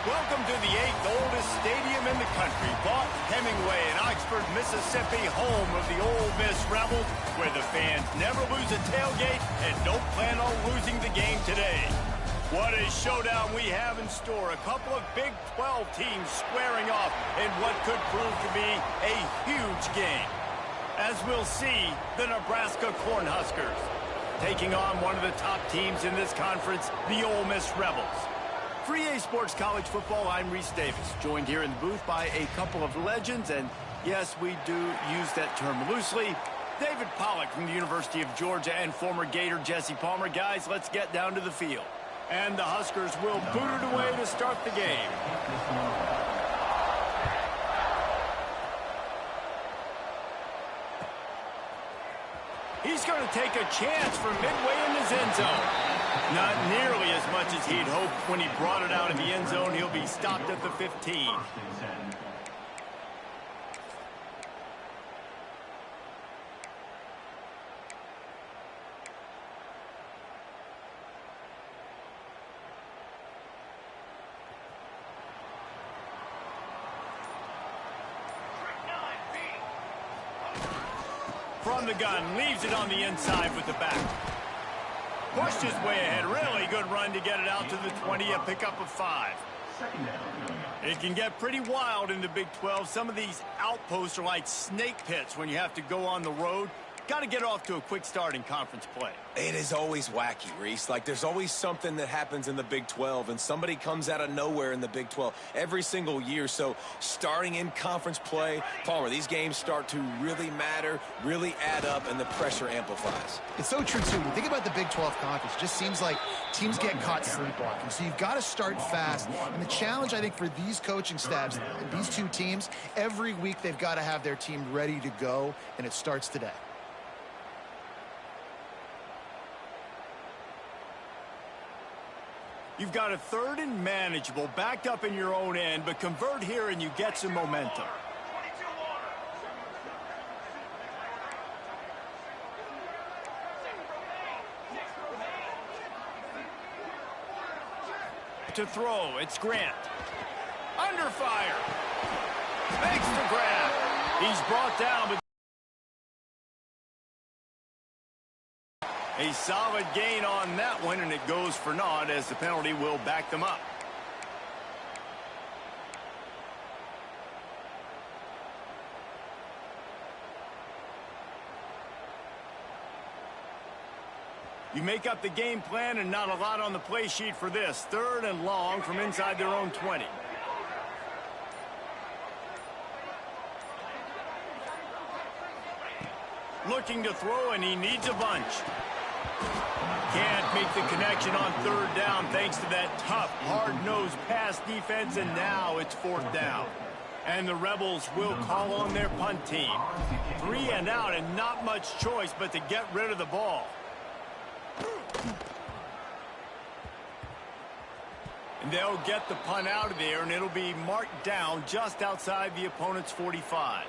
Welcome to the 8th oldest stadium in the country, Vaught Hemingway in Oxford, Mississippi, home of the Ole Miss Rebels, where the fans never lose a tailgate and don't plan on losing the game today. What a showdown we have in store. A couple of Big 12 teams squaring off in what could prove to be a huge game. As we'll see, the Nebraska Cornhuskers taking on one of the top teams in this conference, the Ole Miss Rebels. For EA Sports College Football, I'm Reese Davis, joined here in the booth by a couple of legends, and yes, we do use that term loosely. David Pollack from the University of Georgia and former Gator Jesse Palmer. Guys, let's get down to the field. And the Huskers will boot it away to start the game. He's going to take a chance from midway in his end zone. Not nearly as much as he'd hoped when he brought it out of the end zone. He'll be stopped at the 15. From the gun, leaves it on the inside with the back. Pushed his way ahead. Really good run to get it out to the 20, a pickup of 5. It can get pretty wild in the Big 12. Some of these outposts are like snake pits when you have to go on the road. Got to get off to a quick start in conference play. It is always wacky, Reese. Like, there's always something that happens in the Big 12, and somebody comes out of nowhere in the Big 12 every single year. So, starting in conference play, Palmer, these games start to really matter, really add up, and the pressure amplifies. It's so true, too. When you think about the Big 12 conference, it just seems like teams get caught sleepwalking. So, you've got to start fast. And the challenge, I think, for these coaching staffs, these two teams, every week they've got to have their team ready to go, and it starts today. You've got a 3rd and manageable, backed up in your own end, but convert here and you get some momentum. To throw, it's Grant. Under fire. Makes the grab. He's brought down, but a solid gain on that one, and it goes for naught as the penalty will back them up. You make up the game plan and not a lot on the play sheet for this. 3rd and long from inside their own 20. Looking to throw, and he needs a bunch. Can't make the connection on 3rd down thanks to that tough, hard-nosed pass defense, and now it's 4th down. And the Rebels will call on their punt team. 3 and out, and not much choice but to get rid of the ball. And they'll get the punt out of there, and it'll be marked down just outside the opponent's 45.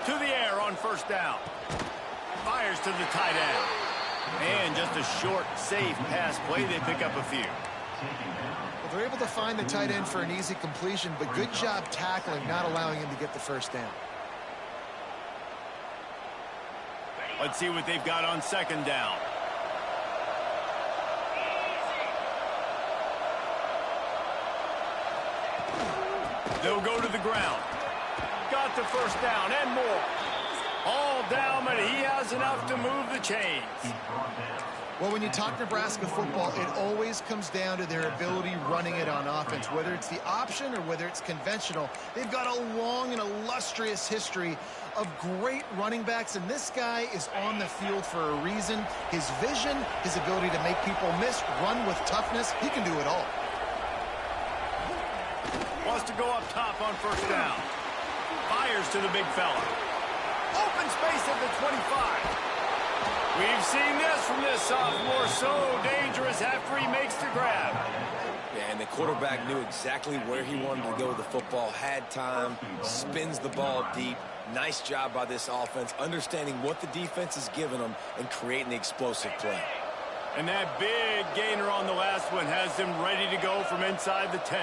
To the air on 1st down. Fires to the tight end. And just a short, safe pass play. They pick up a few. Well, they're able to find the tight end for an easy completion, but good job tackling, not allowing him to get the 1st down. Let's see what they've got on 2nd down. They'll go to the ground. Got the 1st down and more. All down, but he has enough to move the chains. Well, when you talk Nebraska football, it always comes down to their ability running it on offense, whether it's the option or whether it's conventional. They've got a long and illustrious history of great running backs, and this guy is on the field for a reason. His vision, his ability to make people miss, run with toughness, he can do it all. Wants to go up top on 1st down. Fires to the big fella. Open space at the 25. We've seen this from this sophomore. So dangerous after he makes the grab. quarterback knew exactly where he wanted to go with the football, had time, spins the ball deep. Nice job by this offense, understanding what the defense is giving them and creating the explosive play. And that big gainer on the last one has them ready to go from inside the 10.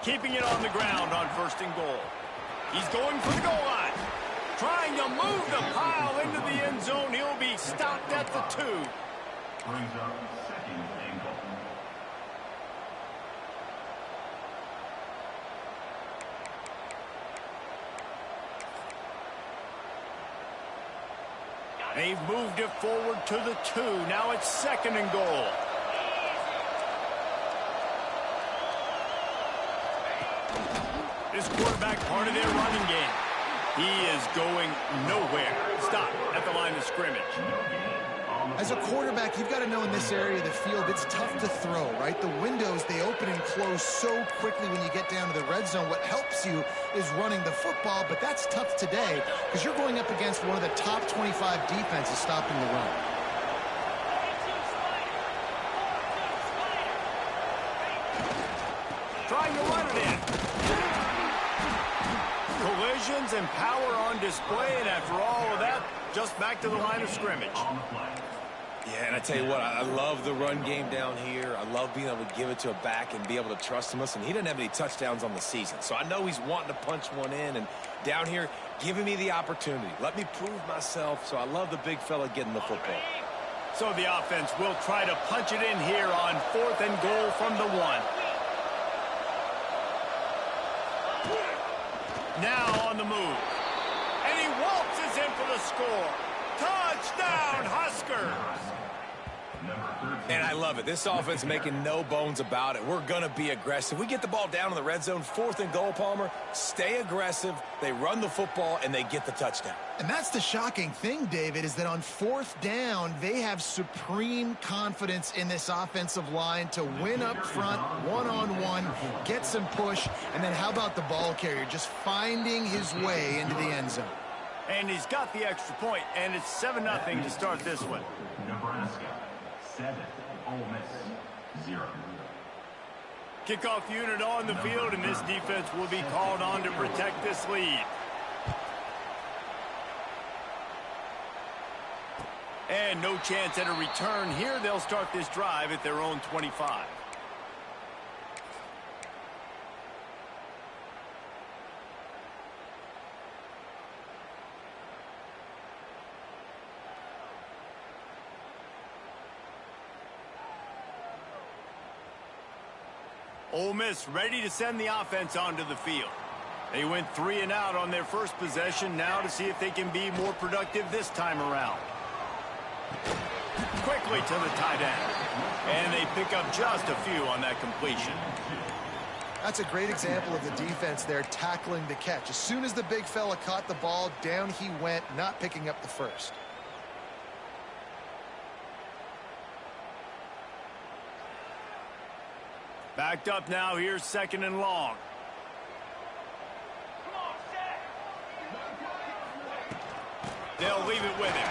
Keeping it on the ground on 1st and goal. He's going for the goal line. Trying to move the pile into the end zone. He'll be stopped at the 2. Brings up 2nd and goal. They've moved it forward to the 2. Now it's 2nd and goal. This quarterback part of their running game. He is going nowhere. Stop at the line of scrimmage. As a quarterback, you've got to know in this area of the field, it's tough to throw, right? The windows, they open and close so quickly when you get down to the red zone. What helps you is running the football, but that's tough today because you're going up against one of the top 25 defenses stopping the run. Trying to run it in. Collisions and power on display, and after all of that, just back to the line of scrimmage. Yeah, and I tell you what, I love the run game down here. I love being able to give it to a back and be able to trust him. Listen, he didn't have any touchdowns on the season, so I know he's wanting to punch one in, and down here, giving me the opportunity. Let me prove myself, so I love the big fella getting the football. So the offense will try to punch it in here on 4th and goal from the 1. Now on the move. And he waltzes in for the score. Touchdown, Huskers! And I love it. This offense making no bones about it. We're going to be aggressive. We get the ball down in the red zone, 4th and goal, Palmer. Stay aggressive. They run the football, and they get the touchdown. And that's the shocking thing, David, is that on 4th down, they have supreme confidence in this offensive line to win up front, one-on-one, get some push, and then how about the ball carrier just finding his way into the end zone? And he's got the extra point, and it's 7-0 to start this one. Nebraska 7, Ole Miss 0. Kickoff unit on the field, and this defense will be called on to protect this lead. And no chance at a return here. They'll start this drive at their own 25. Ole Miss ready to send the offense onto the field. They went 3 and out on their first possession. Now to see if they can be more productive this time around. Quickly to the tight end. And they pick up just a few on that completion. That's a great example of the defense there tackling the catch. As soon as the big fella caught the ball, down he went, not picking up the first. Backed up now. Here's 2nd and long. They'll leave it with him.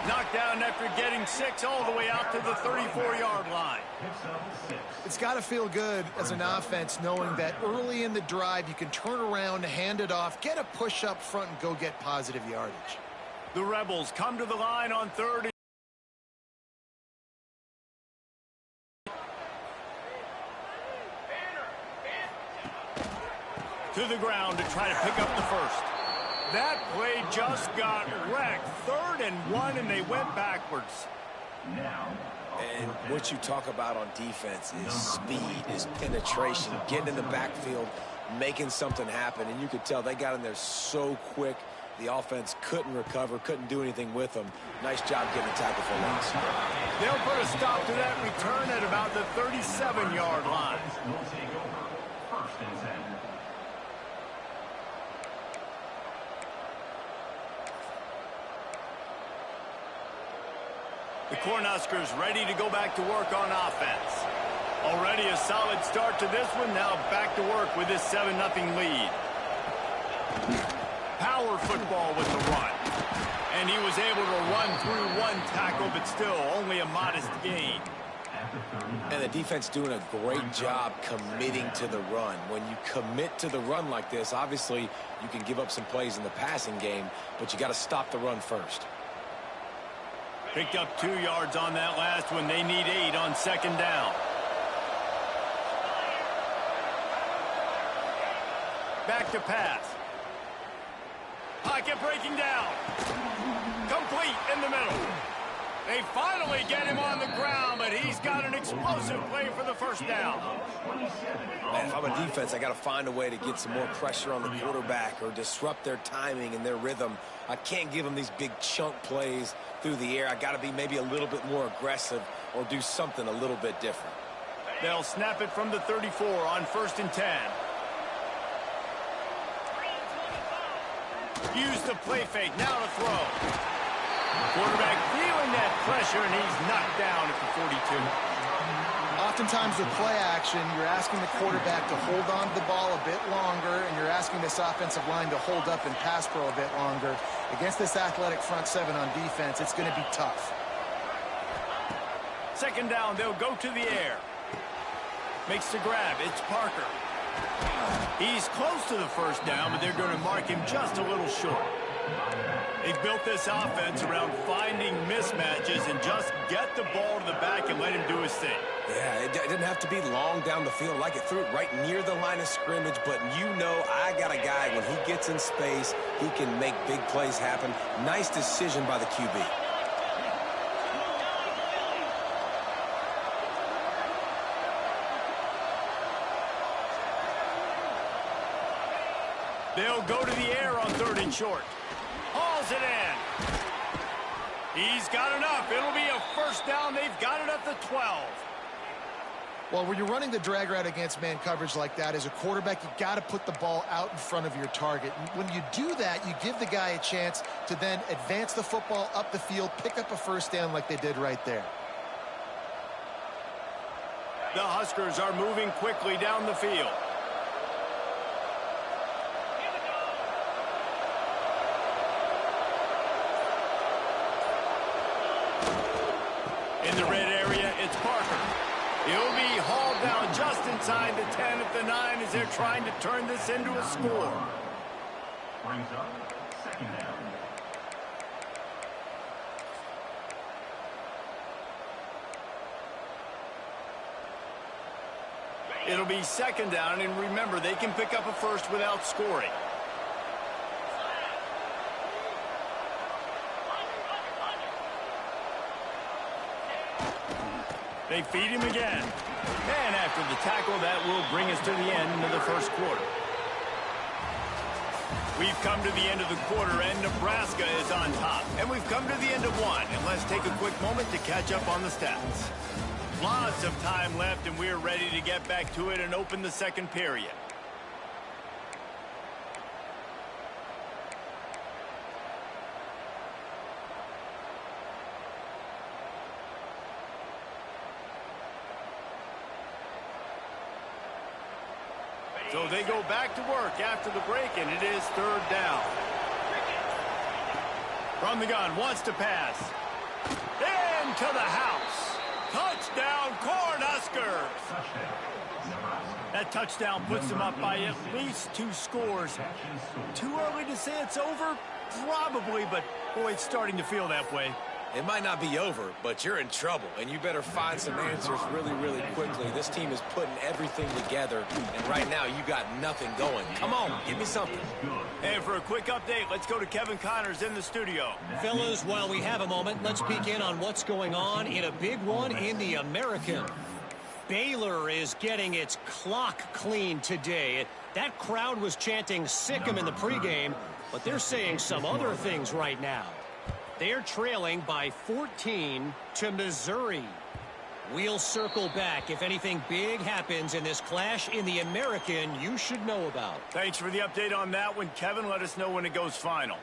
Knocked down after getting 6 all the way out to the 34-yard line. It's got to feel good as an offense knowing that early in the drive you can turn around, hand it off, get a push up front, and go get positive yardage. The Rebels come to the line on 3rd. To the ground to try to pick up the first. That play just got wrecked. 3rd and 1, and they went backwards. And what you talk about on defense is speed, is penetration, getting in the backfield, making something happen. And you could tell they got in there so quick. The offense couldn't recover, couldn't do anything with them. Nice job getting a tackle for loss. They'll put a stop to that return at about the 37-yard line. Will take over 1st and 10. The Cornhuskers ready to go back to work on offense. Already a solid start to this one. Now back to work with this 7-0 lead. Power football with the run. And he was able to run through one tackle, but still only a modest gain. And the defense doing a great job committing to the run. When you commit to the run like this, obviously you can give up some plays in the passing game, but you got to stop the run first. Picked up 2 yards on that last one. They need 8 on second down. Back to pass. Pocket breaking down. Complete in the middle. They finally get him on the ground, but he's got an explosive play for the first down. Man, if I'm a defense, I got to find a way to get some more pressure on the quarterback or disrupt their timing and their rhythm. I can't give them these big chunk plays through the air. I got to be maybe a little bit more aggressive or do something a little bit different. They'll snap it from the 34 on 1st and 10. Use the play fake. Now to throw. Quarterback feeling that pressure, and he's knocked down at the 42. Oftentimes with play action, you're asking the quarterback to hold on to the ball a bit longer, and you're asking this offensive line to hold up and pass pro a bit longer. Against this athletic front seven on defense, it's going to be tough. Second down, they'll go to the air. Makes the grab. It's Parker. He's close to the first down, but they're going to mark him just a little short. They've built this offense around finding mismatches and just get the ball to the back and let him do his thing. Yeah, it didn't have to be long down the field. Like it threw it right near the line of scrimmage, but you know I got a guy, when he gets in space, he can make big plays happen. Nice decision by the QB. They'll go to the air on 3rd and short. Hauls it in. He's got enough. It'll be a first down. They've got it at the 12. Well, when you're running the drag route against man coverage like that, as a quarterback, you got to put the ball out in front of your target. And when you do that, you give the guy a chance to then advance the football up the field, pick up a first down like they did right there. The Huskers are moving quickly down the field. In the red area, it's Parker. He'll be hauled down just inside the 10 at the 9 as they're trying to turn this into a score. Brings up second down. It'll be second down, and remember, they can pick up a first without scoring. They feed him again. And after the tackle, that will bring us to the end of the first quarter. We've come to the end of the quarter, and Nebraska is on top. And we've come to the end of one. And let's take a quick moment to catch up on the stats. Lots of time left, and we're ready to get back to it and open the second period. So they go back to work after the break, and it is 3rd down. From the gun, wants to pass. Into the house. Touchdown, Cornhuskers! That touchdown puts them up by at least 2 scores. Too early to say it's over? Probably, but boy, it's starting to feel that way. It might not be over, but you're in trouble, and you better find some answers really, really quickly. This team is putting everything together, and right now you got nothing going. Come on, give me something. And for a quick update, let's go to Kevin Connors in the studio. Fellas, while we have a moment, let's peek in on what's going on in a big one in the American. Baylor is getting its clock cleaned today. That crowd was chanting "sick 'em" in the pregame, but they're saying some other things right now. They're trailing by 14 to Missouri. We'll circle back if anything big happens in this clash in the American you should know about. Thanks for the update on that one, Kevin. Let us know when it goes final.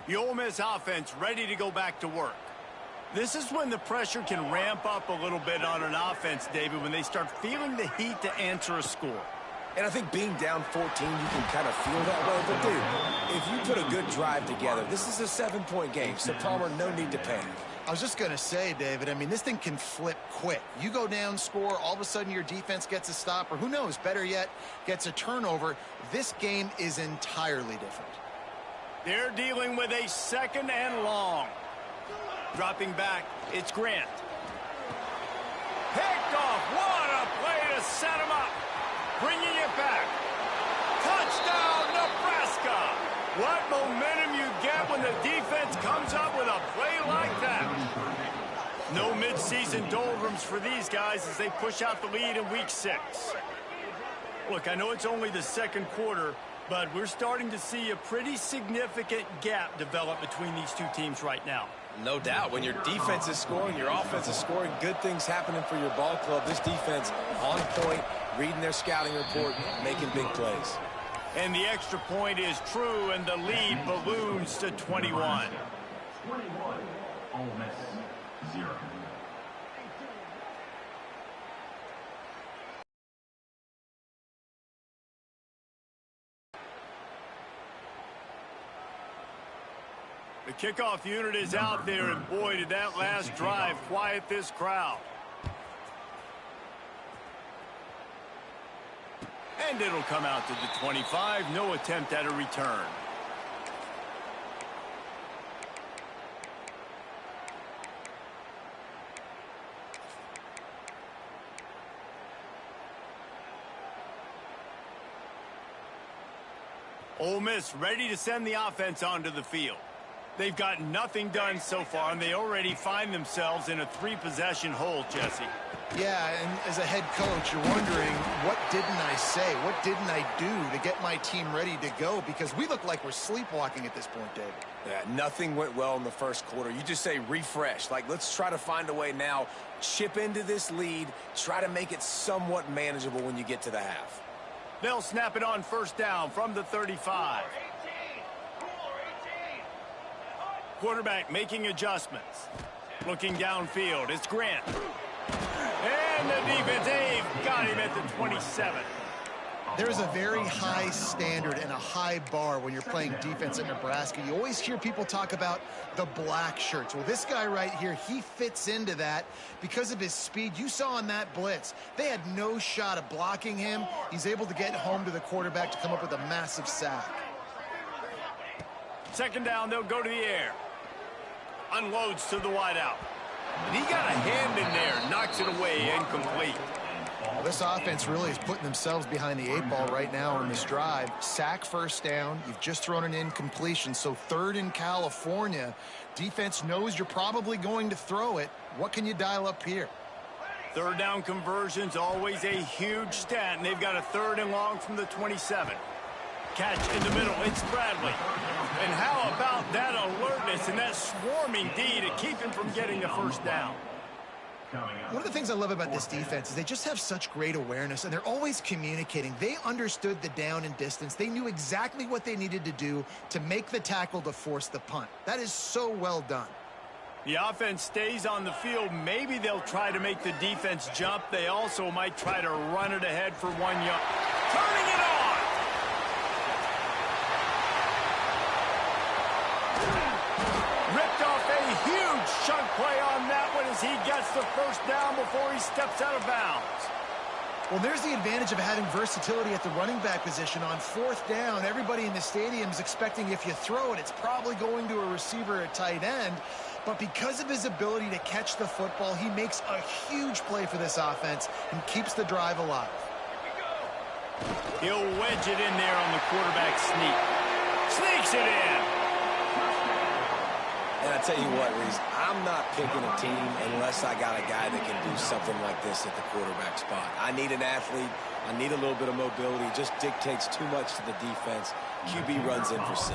The Ole Miss offense ready to go back to work. This is when the pressure can ramp up a little bit on an offense, David, when they start feeling the heat to answer a score. And I think being down 14, you can kind of feel that way. But, dude, if you put a good drive together, this is a 7-point game. So, Palmer, no need to panic. I was just going to say, David, I mean, this thing can flip quick. You go down, score, all of a sudden your defense gets a stop, or who knows, better yet, gets a turnover. This game is entirely different. They're dealing with a 2nd and long. Dropping back, it's Grant. Picked off. What a play to set him up. Bringing it back. Touchdown, Nebraska. What momentum you get when the defense comes up with a play like that. No midseason doldrums for these guys as they push out the lead in week 6. Look, I know it's only the 2nd quarter, but we're starting to see a pretty significant gap develop between these two teams right now. No doubt. When your defense is scoring, your offense is scoring, good things happening for your ball club. This defense on point, reading their scouting report, making big plays. And the extra point is true, and the lead balloons to 21. 21, Ole Miss, 0. The kickoff unit is out there, and boy, did that last drive quiet this crowd. And it'll come out to the 25. No attempt at a return. Ole Miss ready to send the offense onto the field. They've got nothing done so far, and they already find themselves in a 3-possession hole, Jesse. Yeah, and as a head coach, you're wondering, what didn't I say? What didn't I do to get my team ready to go? Because we look like we're sleepwalking at this point, Dave. Yeah, nothing went well in the first quarter. You just say refresh. Like, let's try to find a way now, chip into this lead, try to make it somewhat manageable when you get to the half. They'll snap it on 1st down from the 35. Quarterback making adjustments. Looking downfield, it's Grant. And the defense, they've got him at the 27. There is a very high standard and a high bar when you're playing defense at Nebraska. You always hear people talk about the black shirts. Well, this guy right here, he fits into that because of his speed. You saw on that blitz, they had no shot of blocking him. He's able to get home to the quarterback to come up with a massive sack. 2nd down, they'll go to the air. Unloads to the wideout. And he got a hand in there, knocks it away, incomplete. Well, this offense really is putting themselves behind the 8 ball right now on this drive. Sack 1st down. You've just thrown an incompletion, so 3rd in California. Defense knows you're probably going to throw it. What can you dial up here? 3rd down conversion's always a huge stat, and they've got a 3rd and long from the 27. Catch in the middle, it's Bradley. And how about that alertness and that swarming D to keep him from getting the 1st down? One of the things I love about this defense is they just have such great awareness, and they're always communicating. They understood the down and distance. They knew exactly what they needed to do to make the tackle to force the punt. That is so well done. The offense stays on the field. Maybe they'll try to make the defense jump. They also might try to run it ahead for 1 yard. Turning it on! Ripped off a huge chunk play on that one as he gets the 1st down before he steps out of bounds. Well, there's the advantage of having versatility at the running back position. On 4th down, everybody in the stadium is expecting if you throw it, it's probably going to a receiver at tight end. But because of his ability to catch the football, he makes a huge play for this offense and keeps the drive alive. He'll wedge it in there on the quarterback sneak. Sneaks it in. And I tell you what, Reese, I'm not picking a team unless I got a guy that can do something like this at the quarterback spot. I need an athlete. I need a little bit of mobility. It just dictates too much to the defense. QB runs in for 6.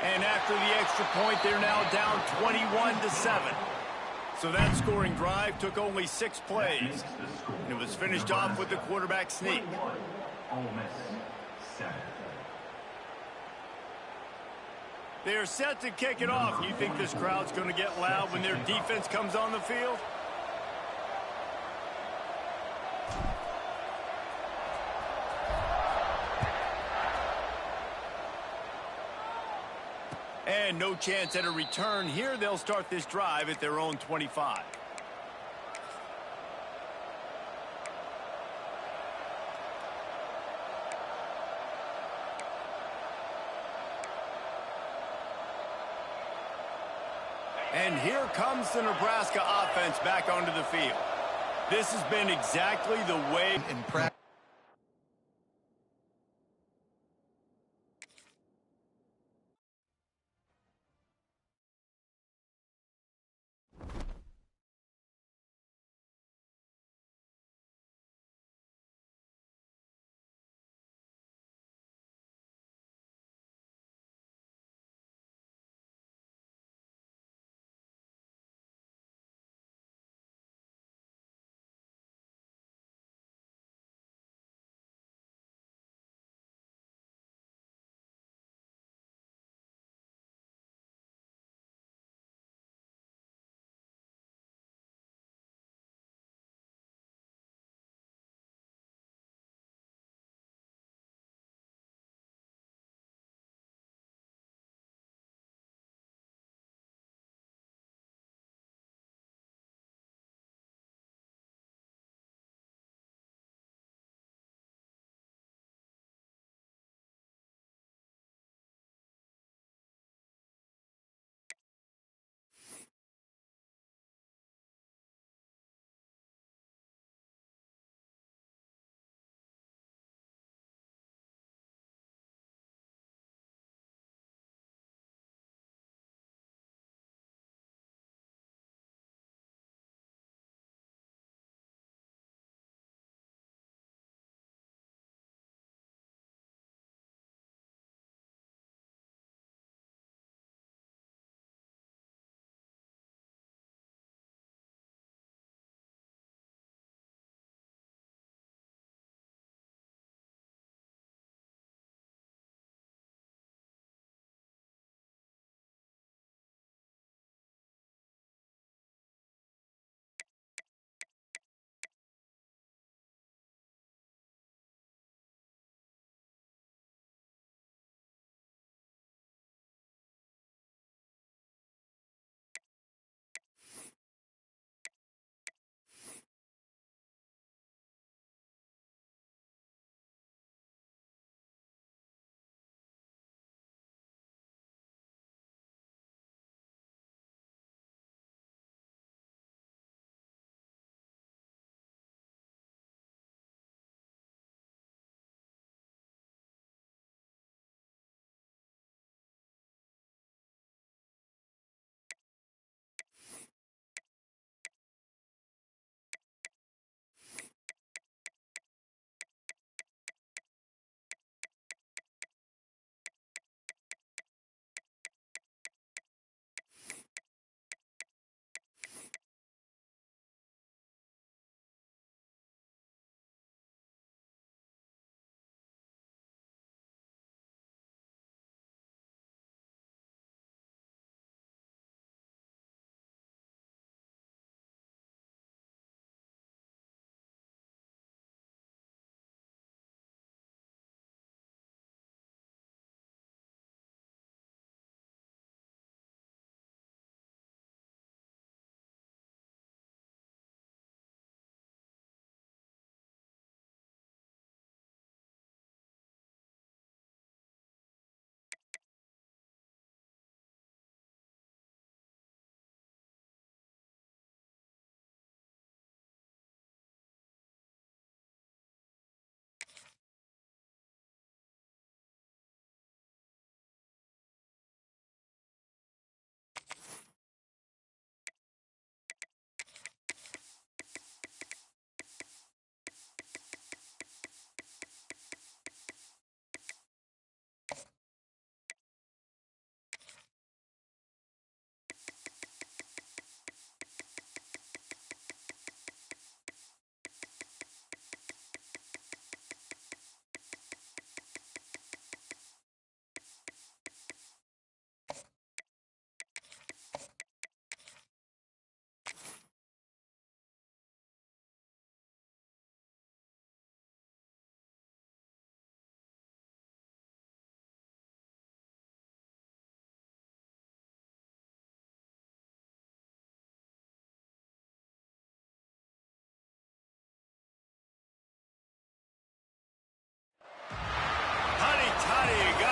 And after the extra point, they're now down 21-7. So that scoring drive took only 6 plays. And it was finished off with the quarterback sneak. Ole Miss, 7. They're set to kick it off. You think this crowd's going to get loud when their defense comes on the field? And no chance at a return here. They'll start this drive at their own 25. And here comes the Nebraska offense back onto the field. This has been exactly the way In practice.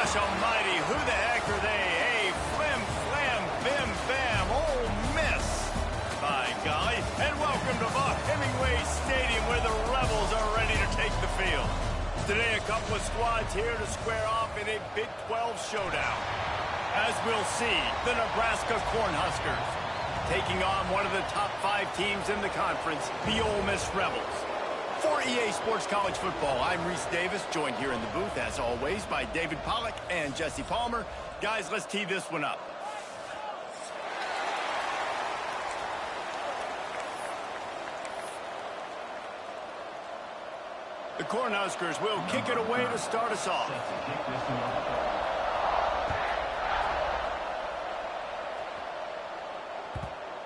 gosh almighty, who the heck are they? Hey, flim, flam, bim, bam, Ole Miss. By golly. And welcome to Buck Hemingway Stadium, where the Rebels are ready to take the field. Today, a couple of squads here to square off in a Big 12 showdown. As we'll see, the Nebraska Cornhuskers taking on one of the top 5 teams in the conference, the Ole Miss Rebels. For EA Sports College Football, I'm Reese Davis, joined here in the booth, as always, by David Pollack and Jesse Palmer. Guys, let's tee this one up. The Cornhuskers will kick it away to start us off.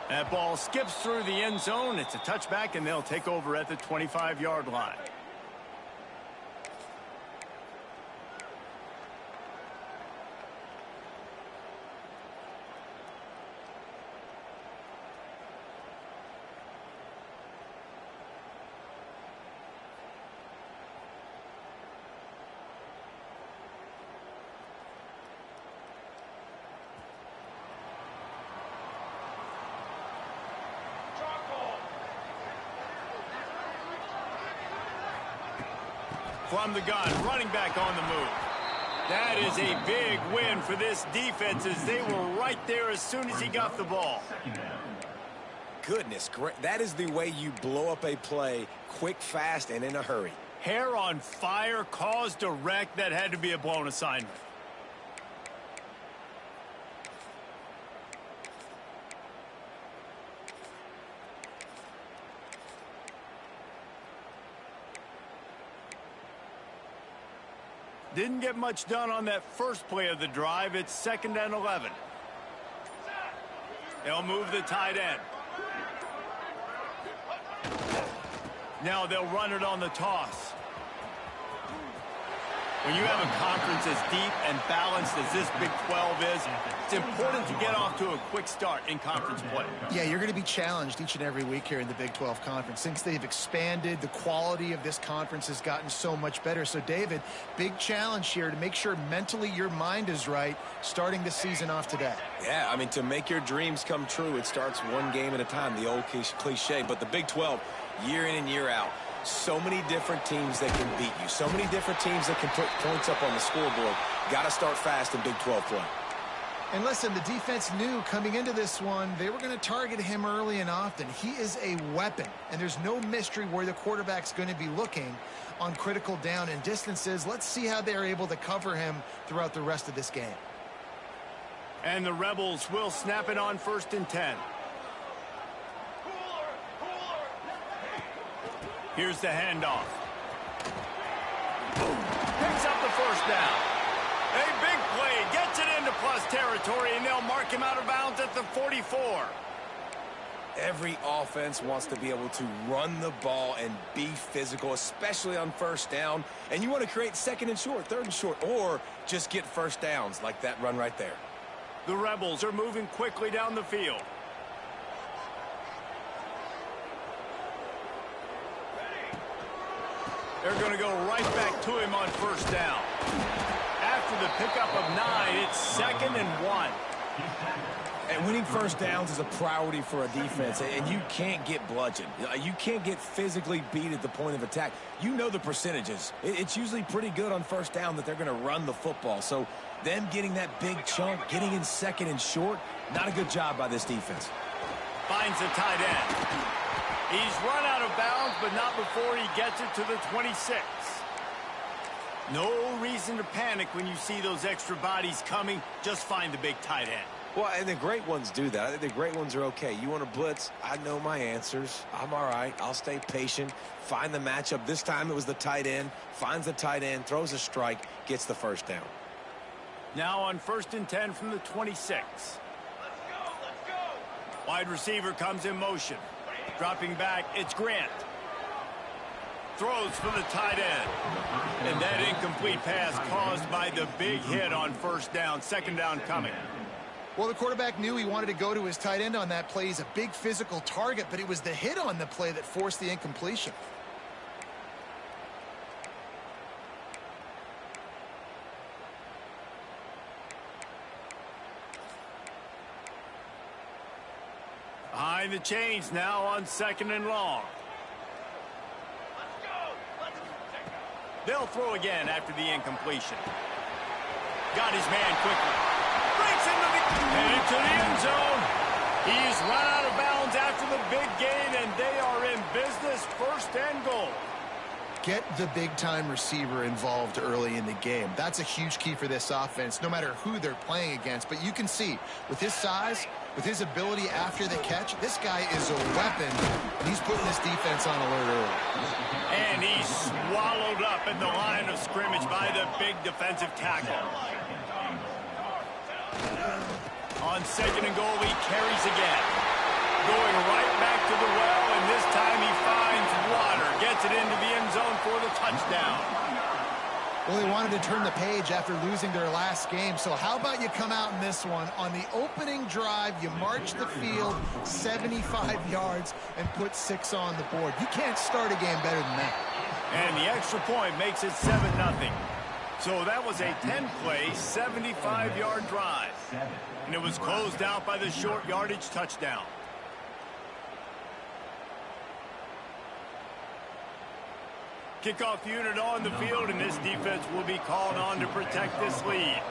That ball skips through the end zone. It's a touchback, and they'll take over at the 25-yard line. From the gun, running back on the move. That is a big win for this defense, as they were right there as soon as he got the ball. Goodness, great. That is the way you blow up a play quick, fast, and in a hurry. Hair on fire, caused a wreck. That had to be a blown assignment. Didn't get much done on that first play of the drive. It's 2nd and 11. They'll move the tight end. Now they'll run it on the toss. When you have a conference as deep and balanced as this Big 12 is, it's important to get off to a quick start in conference play. Yeah, you're going to be challenged each and every week here in the Big 12 Conference. Since they've expanded, the quality of this conference has gotten so much better. So, David, big challenge here to make sure mentally your mind is right starting the season off today. Yeah, I mean, to make your dreams come true, it starts one game at a time, the old cliche. But the Big 12, year in and year out, so many different teams that can beat you. So many different teams that can put points up on the scoreboard. Got to start fast in Big 12 play. And listen, the defense knew coming into this one, they were going to target him early and often. He is a weapon, and there's no mystery where the quarterback's going to be looking on critical down and distances. Let's see how they're able to cover him throughout the rest of this game. And the Rebels will snap it on 1st and 10. Here's the handoff. Picks up the first down. A big play, gets it into plus territory, and they'll mark him out of bounds at the 44. Every offense wants to be able to run the ball and be physical, especially on 1st down. And you want to create 2nd and short, 3rd and short, or just get 1st downs like that run right there. The Rebels are moving quickly down the field. They're going to go right back to him on 1st down. After the pickup of 9, it's 2nd and 1. And winning 1st downs is a priority for a defense, and you can't get bludgeoned. You can't get physically beat at the point of attack. You know the percentages. It's usually pretty good on 1st down that they're going to run the football. So them getting that big chunk, getting in 2nd and short, not a good job by this defense. Finds the tight end. He's run out of bounds, but not before he gets it to the 26. No reason to panic when you see those extra bodies coming. Just find the big tight end. Well, and the great ones do that. I think the great ones are okay. You want to blitz? I know my answers. I'm all right. I'll stay patient. Find the matchup. This time it was the tight end. Finds the tight end, throws a strike, gets the 1st down. Now on 1st and 10 from the 26. Let's go. Wide receiver comes in motion. Dropping back, it's Grant. Throws for the tight end. And that incomplete pass caused by the big hit on 1st down. 2nd down coming. Well, the quarterback knew he wanted to go to his tight end on that play. He's a big physical target, but it was the hit on the play that forced the incompletion. Behind the chains now on 2nd and long. They'll throw again after the incompletion. Got his man quickly. Breaks headed to the end zone. He's run out of bounds after the big gain, and they are in business, 1st and goal. Get the big-time receiver involved early in the game. That's a huge key for this offense, no matter who they're playing against. But you can see, with his size, with his ability after the catch, this guy is a weapon, and he's putting this defense on alert early. And he's swallowed up at the line of scrimmage by the big defensive tackle. On 2nd and goal, he carries again. Going right back to the well, and this time he finds water. Gets it into the end zone for the touchdown. Well, they wanted to turn the page after losing their last game, so how about you come out in this one? On the opening drive, you march the field 75 yards and put 6 on the board. You can't start a game better than that. And the extra point makes it 7-0. So that was a 10-play, 75-yard drive. And it was closed out by the short yardage touchdown. Kickoff unit on the field, and this defense will be called on to protect this lead.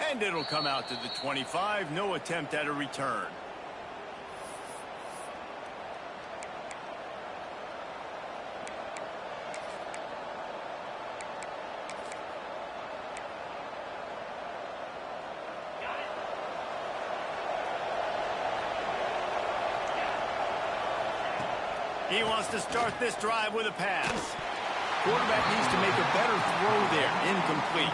And it'll come out to the 25. No attempt at a return. He wants to start this drive with a pass. Quarterback needs to make a better throw there. Incomplete.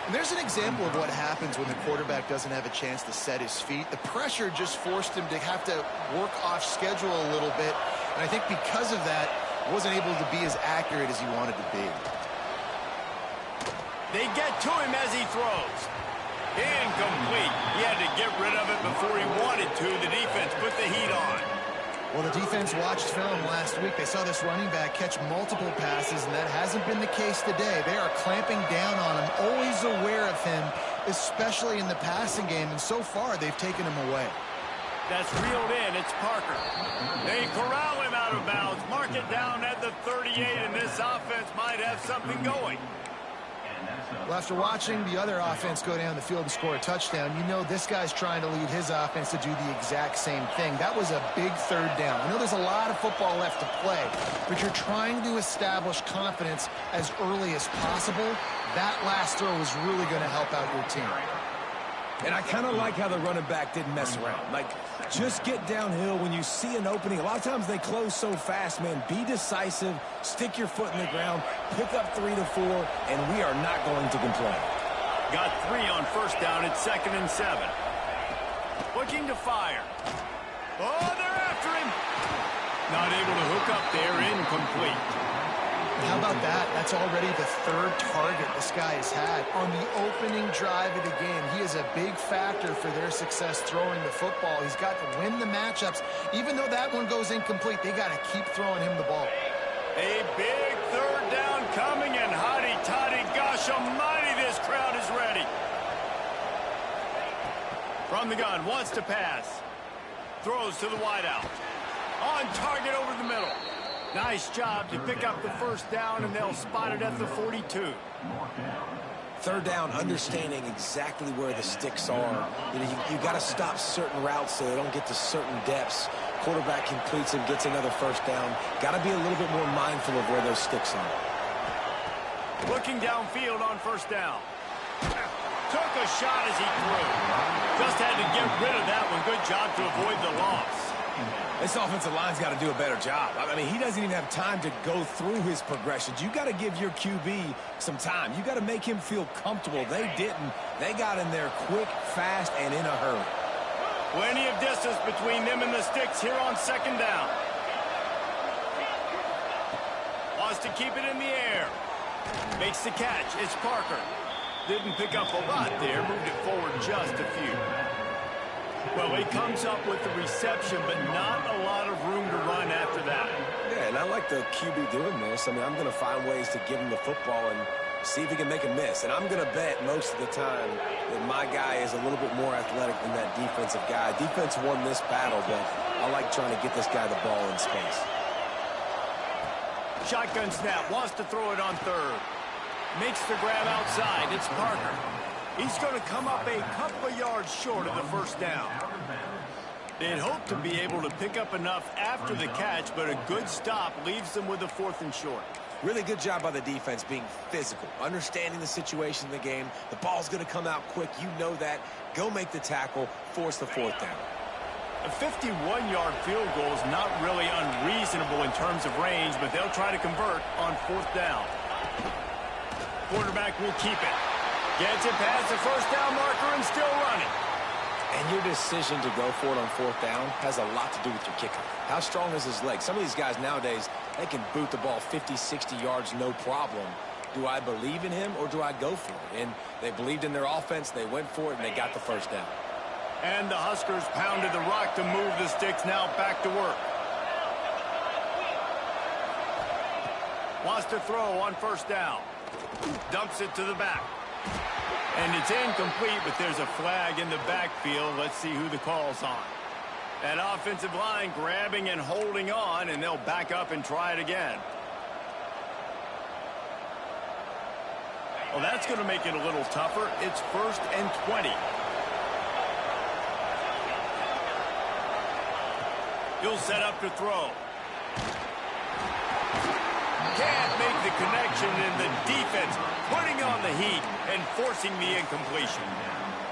And there's an example of what happens when the quarterback doesn't have a chance to set his feet. The pressure just forced him to have to work off schedule a little bit. And I think because of that, wasn't able to be as accurate as he wanted to be. They get to him as he throws. Incomplete. He had to get rid of it before he wanted to. The defense put the heat on. Well, the defense watched film last week. They saw this running back catch multiple passes, and that hasn't been the case today. They are clamping down on him, always aware of him, especially in the passing game, and so far they've taken him away. That's reeled in. It's Parker. They corral him out of bounds. Mark it down at the 38, and this offense might have something going. Well, after watching the other offense go down the field and score a touchdown, you know this guy's trying to lead his offense to do the exact same thing. That was a big 3rd down. I know there's a lot of football left to play, but you're trying to establish confidence as early as possible. That last throw is really going to help out your team. And I kind of like how the running back didn't mess around. Like, just get downhill when you see an opening. A lot of times they close so fast, man. Be decisive, stick your foot in the ground, pick up 3 to 4, and we are not going to complain. Got 3 on 1st down at 2nd and 7. Looking to fire. Oh, they're after him. Not able to hook up there. Incomplete. How about that? That's already the 3rd target this guy has had on the opening drive of the game. He is a big factor for their success throwing the football. He's got to win the matchups. Even though that one goes incomplete, they got to keep throwing him the ball. A big 3rd down coming, and hotty-toddy, gosh almighty, this crowd is ready. From the gun, wants to pass. Throws to the wideout. On target over the middle. Nice job to pick up the 1st down, and they'll spot it at the 42. 3rd down, understanding exactly where the sticks are. You got to stop certain routes so they don't get to certain depths. Quarterback completes and gets another 1st down. Got to be a little bit more mindful of where those sticks are. Looking downfield on 1st down. Took a shot as he threw. Just had to get rid of that one. Good job to avoid the loss. This offensive line's got to do a better job. I mean, he doesn't even have time to go through his progressions. You got to give your QB some time. You got to make him feel comfortable. They didn't. They got in there quick, fast, and in a hurry. Plenty of distance between them and the sticks here on 2nd down. Wants to keep it in the air. Makes the catch. It's Parker. Didn't pick up a lot there. Moved it forward just a few. Well, he comes up with the reception, but not a lot of room to run after that. Yeah, and I like the QB doing this. I mean, I'm going to find ways to give him the football, and see if he can make a miss. And I'm going to bet most of the time that my guy is a little bit more athletic than that defensive guy. Defense won this battle, but I like trying to get this guy the ball in space. Shotgun snap, wants to throw it on third. Makes the grab outside. It's Parker. He's going to come up a couple of yards short of the first down. They'd hope to be able to pick up enough after the catch, but a good stop leaves them with a 4th and short. Really good job by the defense being physical, understanding the situation in the game. The ball's going to come out quick. You know that. Go make the tackle, force the 4th down. A 51-yard field goal is not really unreasonable in terms of range, but they'll try to convert on 4th down. Quarterback will keep it. Gets it past the first down marker and still running. And your decision to go for it on 4th down has a lot to do with your kicker. How strong is his leg? Some of these guys nowadays, they can boot the ball 50, 60 yards, no problem. Do I believe in him or do I go for it? And they believed in their offense, they went for it, and they got the first down. And the Huskers pounded the rock to move the sticks, now back to work. Wants to throw on 1st down. Dumps it to the back. And it's incomplete, but there's a flag in the backfield. Let's see who the call's on. That offensive line grabbing and holding on, and they'll back up and try it again. Well, that's going to make it a little tougher. It's 1st and 20. He'll set up to throw. Can't make the connection, and the defense putting on the heat and forcing the incompletion.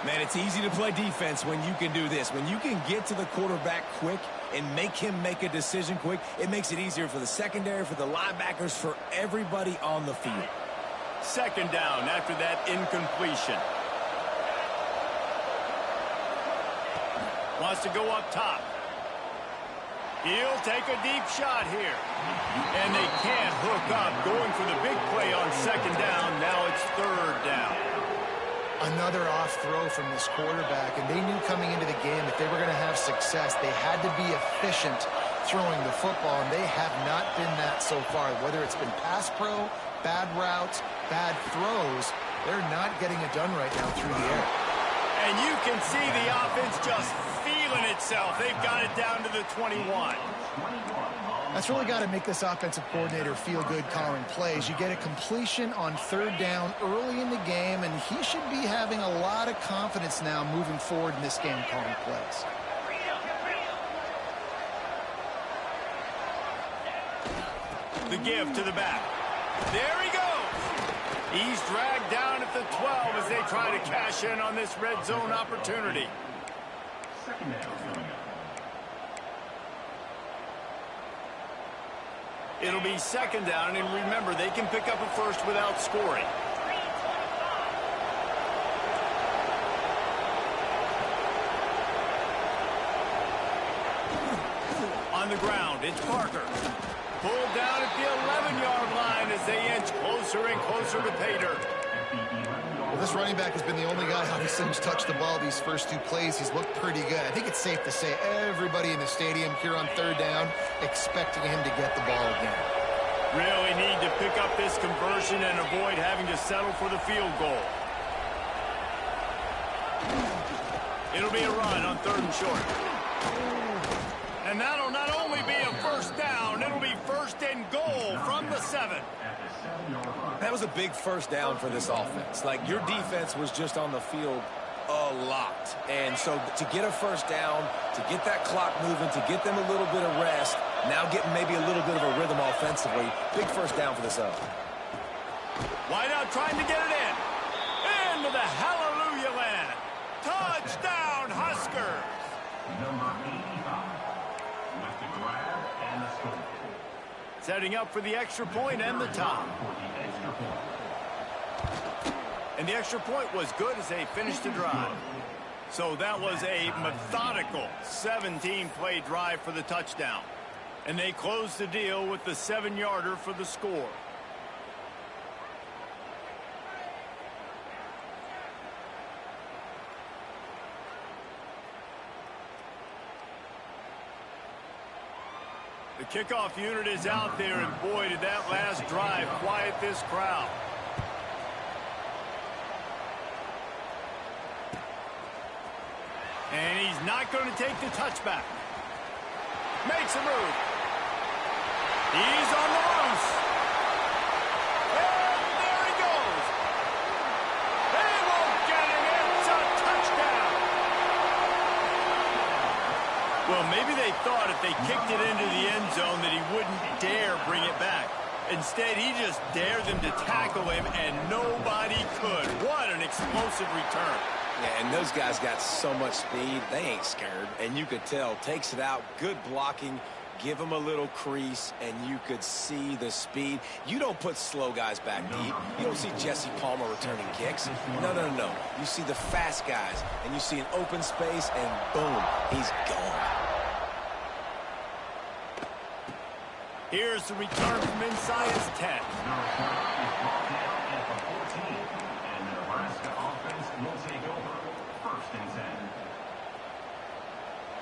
Man, it's easy to play defense when you can do this. When you can get to the quarterback quick and make him make a decision quick, it makes it easier for the secondary, for the linebackers, for everybody on the field. 2nd down after that incompletion. Wants to go up top. He'll take a deep shot here. And they can't hook up. Going for the big play on 2nd down. Now it's 3rd down. Another off throw from this quarterback, and they knew coming into the game if they were going to have success, they had to be efficient throwing the football, and they have not been that so far. Whether it's been pass pro, bad routes, bad throws, they're not getting it done right now through the air. And you can see the offense just feeling itself. They've got it down to the 21. That's really got to make this offensive coordinator feel good calling plays. You get a completion on 3rd down early in the game, and he should be having a lot of confidence now moving forward in this game calling plays. The give to the back. There he goes. He's dragged down at the 12 as they try to cash in on this red zone opportunity. 2nd down coming up. It'll be 2nd down, and remember, they can pick up a first without scoring. On the ground, it's Parker. Pulled down at the 11-yard line as they inch closer and closer to pay dirt. Well, this running back has been the only guy, obviously, who's touched the ball these first 2 plays. He's looked pretty good. I think it's safe to say everybody in the stadium here on 3rd down expecting him to get the ball again. Really need to pick up this conversion and avoid having to settle for the field goal. It'll be a run on 3rd and short. And that'll not only be a first down, it'll be 1st and goal from the 7. That was a big first down for this offense. Like, your defense was just on the field a lot. And so to get a first down, to get that clock moving, to get them a little bit of rest, now getting maybe a little bit of a rhythm offensively, big first down for this up. Wide out trying to get it in. Into the hallelujah land. Touchdown, Huskers. Number 85 with the grab and the score. Setting up for the extra point and the tie. For the extra point. And the extra point was good as they finished the drive. So that was a methodical 17-play drive for the touchdown. And they closed the deal with the 7-yarder for the score. The kickoff unit is out there, and boy, did that last drive quiet this crowd. not going to take the touchback. Makes a move. He's on the loose. And there he goes. They won't get it. It's a touchdown. Well, maybe they thought if they kicked it into the end zone that he wouldn't dare bring it back. Instead, he just dared them to tackle him, and nobody could. What an explosive return. Yeah, and those guys got so much speed, they ain't scared. And you could tell, takes it out, good blocking, give him a little crease, and you could see the speed. You don't put slow guys back deep. You don't see Jesse Palmer returning kicks. No, no, no. You see the fast guys, and you see an open space, and boom, he's gone. Here's the return from inside his 10. At the 14, and the Nebraska offense will take over. 1st and 10.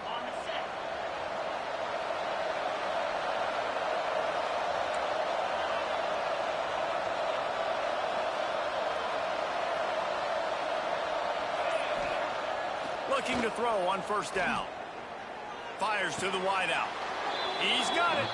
On the set. Looking to throw on 1st down. Fires to the wideout. He's got it.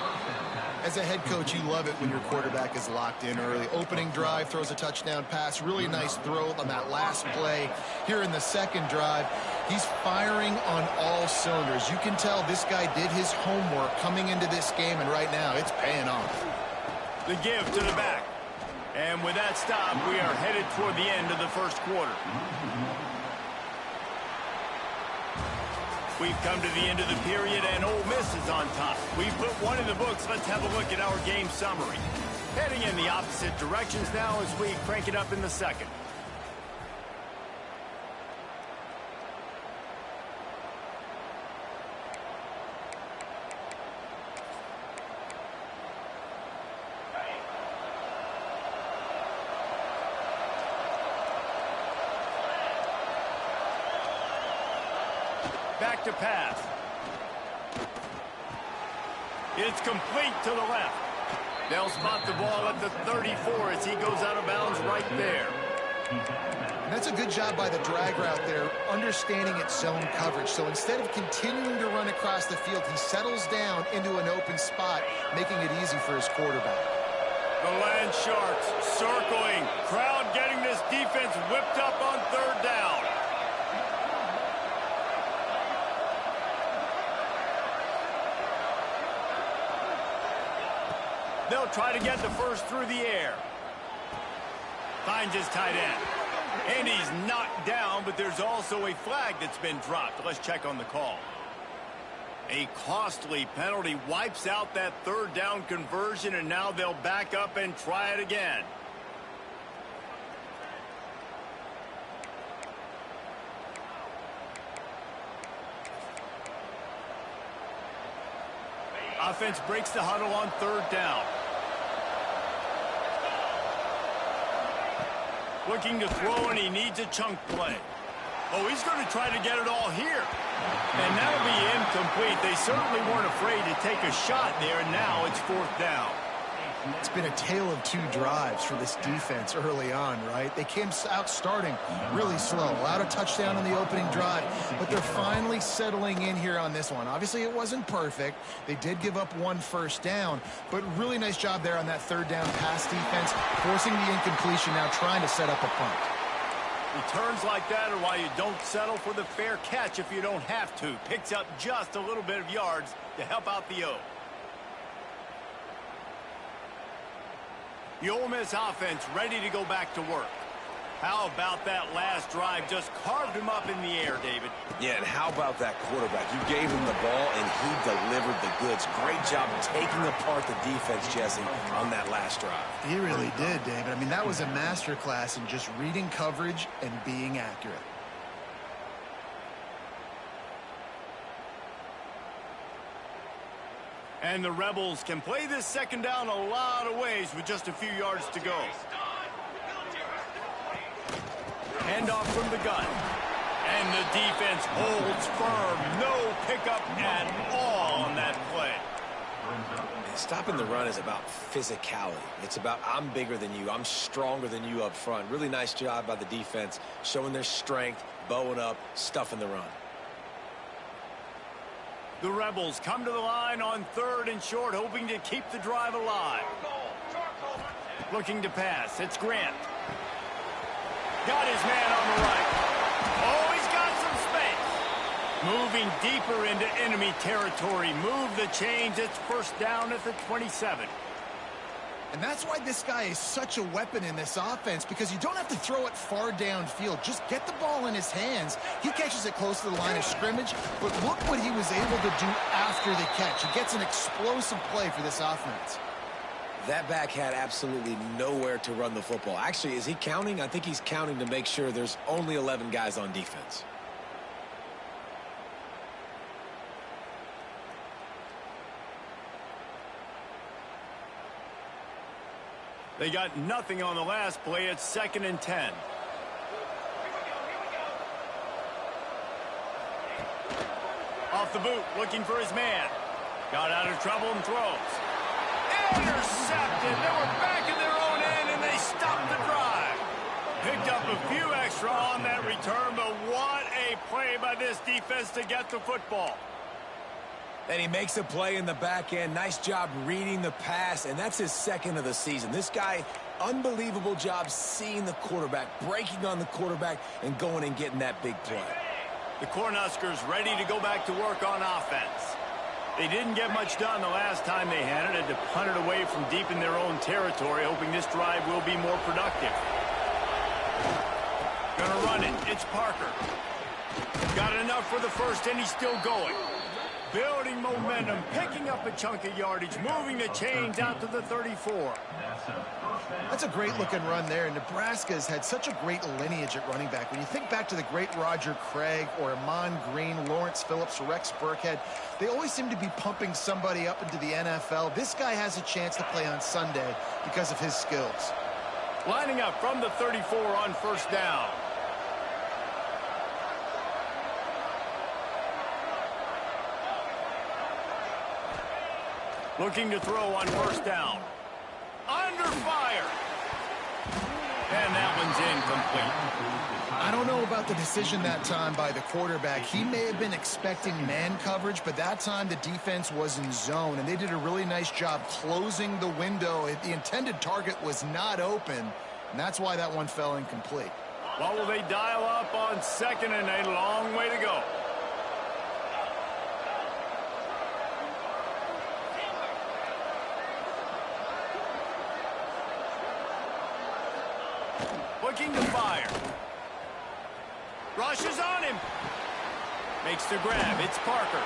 As a head coach, you love it when your quarterback is locked in early. Opening drive, throws a touchdown pass. Really nice throw on that last play. Here in the 2nd drive, he's firing on all cylinders. You can tell this guy did his homework coming into this game, and right now it's paying off. The give to the back. And with that stop, we are headed toward the end of the 1st quarter. We've come to the end of the period, and Ole Miss is on top. We've put one in the books. Let's have a look at our game summary. Heading in the opposite directions now as we crank it up in the 2nd. Back to pass. It's complete to the left. They'll spot the ball at the 34 as he goes out of bounds right there. And that's a good job by the drag route there, understanding its zone coverage. So instead of continuing to run across the field, he settles down into an open spot, making it easy for his quarterback. The Land Sharks circling. Crowd getting this defense whipped up on 3rd down. They'll try to get the 1st through the air. Finds his tight end. And he's knocked down, but there's also a flag that's been dropped. Let's check on the call. A costly penalty wipes out that 3rd down conversion, and now they'll back up and try it again. Offense breaks the huddle on 3rd down. Looking to throw, and he needs a chunk play. Oh, he's going to try to get it all here. And that'll be incomplete. They certainly weren't afraid to take a shot there, and now it's 4th down. It's been a tale of 2 drives for this defense early on, right? They came out starting really slow, allowed a touchdown on the opening drive, but they're finally settling in here on this one. Obviously, it wasn't perfect. They did give up 1 1st down, but really nice job there on that 3rd down pass defense, forcing the incompletion, now trying to set up a punt. Returns like that are why you don't settle for the fair catch if you don't have to. Picks up just a little bit of yards to help out the O. The Ole Miss offense ready to go back to work. How about that last drive? Just carved him up in the air, David. Yeah, and how about that quarterback? You gave him the ball, and he delivered the goods. Great job taking apart the defense, Jesse, on that last drive. He really did, David. I mean, that was a masterclass in just reading coverage and being accurate. And the Rebels can play this 2nd down a lot of ways with just a few yards to go. Handoff from the gun. And the defense holds firm. No pickup at all on that play. Stopping the run is about physicality. It's about I'm bigger than you. I'm stronger than you up front. Really nice job by the defense, showing their strength, bowing up, stuffing the run. The Rebels come to the line on 3rd and short, hoping to keep the drive alive. Looking to pass. It's Grant. Got his man on the right. Oh, he's got some space. Moving deeper into enemy territory. Move the chains. It's first down at the 27. And that's why this guy is such a weapon in this offense, because you don't have to throw it far downfield. Just get the ball in his hands. He catches it close to the line of scrimmage, but look what he was able to do after the catch. He gets an explosive play for this offense. That back had absolutely nowhere to run the football. Actually, is he counting? I think he's counting to make sure there's only 11 guys on defense. They got nothing on the last play. It's 2nd and 10. Off the boot, looking for his man. Got out of trouble and throws. Intercepted. They were back in their own end, and they stopped the drive. Picked up a few extra on that return, but what a play by this defense to get the football. And he makes a play in the back end. Nice job reading the pass, and that's his 2nd of the season. This guy, unbelievable job seeing the quarterback, breaking on the quarterback, and going and getting that big play. The Cornhuskers ready to go back to work on offense. They didn't get much done the last time they had it. Had to punt it away from deep in their own territory, hoping this drive will be more productive. Gonna run it. It's Parker. Got enough for the first, and he's still going. Building momentum, picking up a chunk of yardage, moving the chains out to the 34. That's a great-looking run there. Nebraska has had such a great lineage at running back. When you think back to the great Roger Craig or Amon Green, Lawrence Phillips, Rex Burkhead, they always seem to be pumping somebody up into the NFL. This guy has a chance to play on Sunday because of his skills. Lining up from the 34 on first down. Looking to throw on first down. Under fire. And that one's incomplete. I don't know about the decision that time by the quarterback. He may have been expecting man coverage, but that time the defense was in zone, and they did a really nice job closing the window. The intended target was not open, and that's why that one fell incomplete. What will they dial up on 2nd and a long way to go? Looking to fire. Rushes on him. Makes the grab. It's Parker.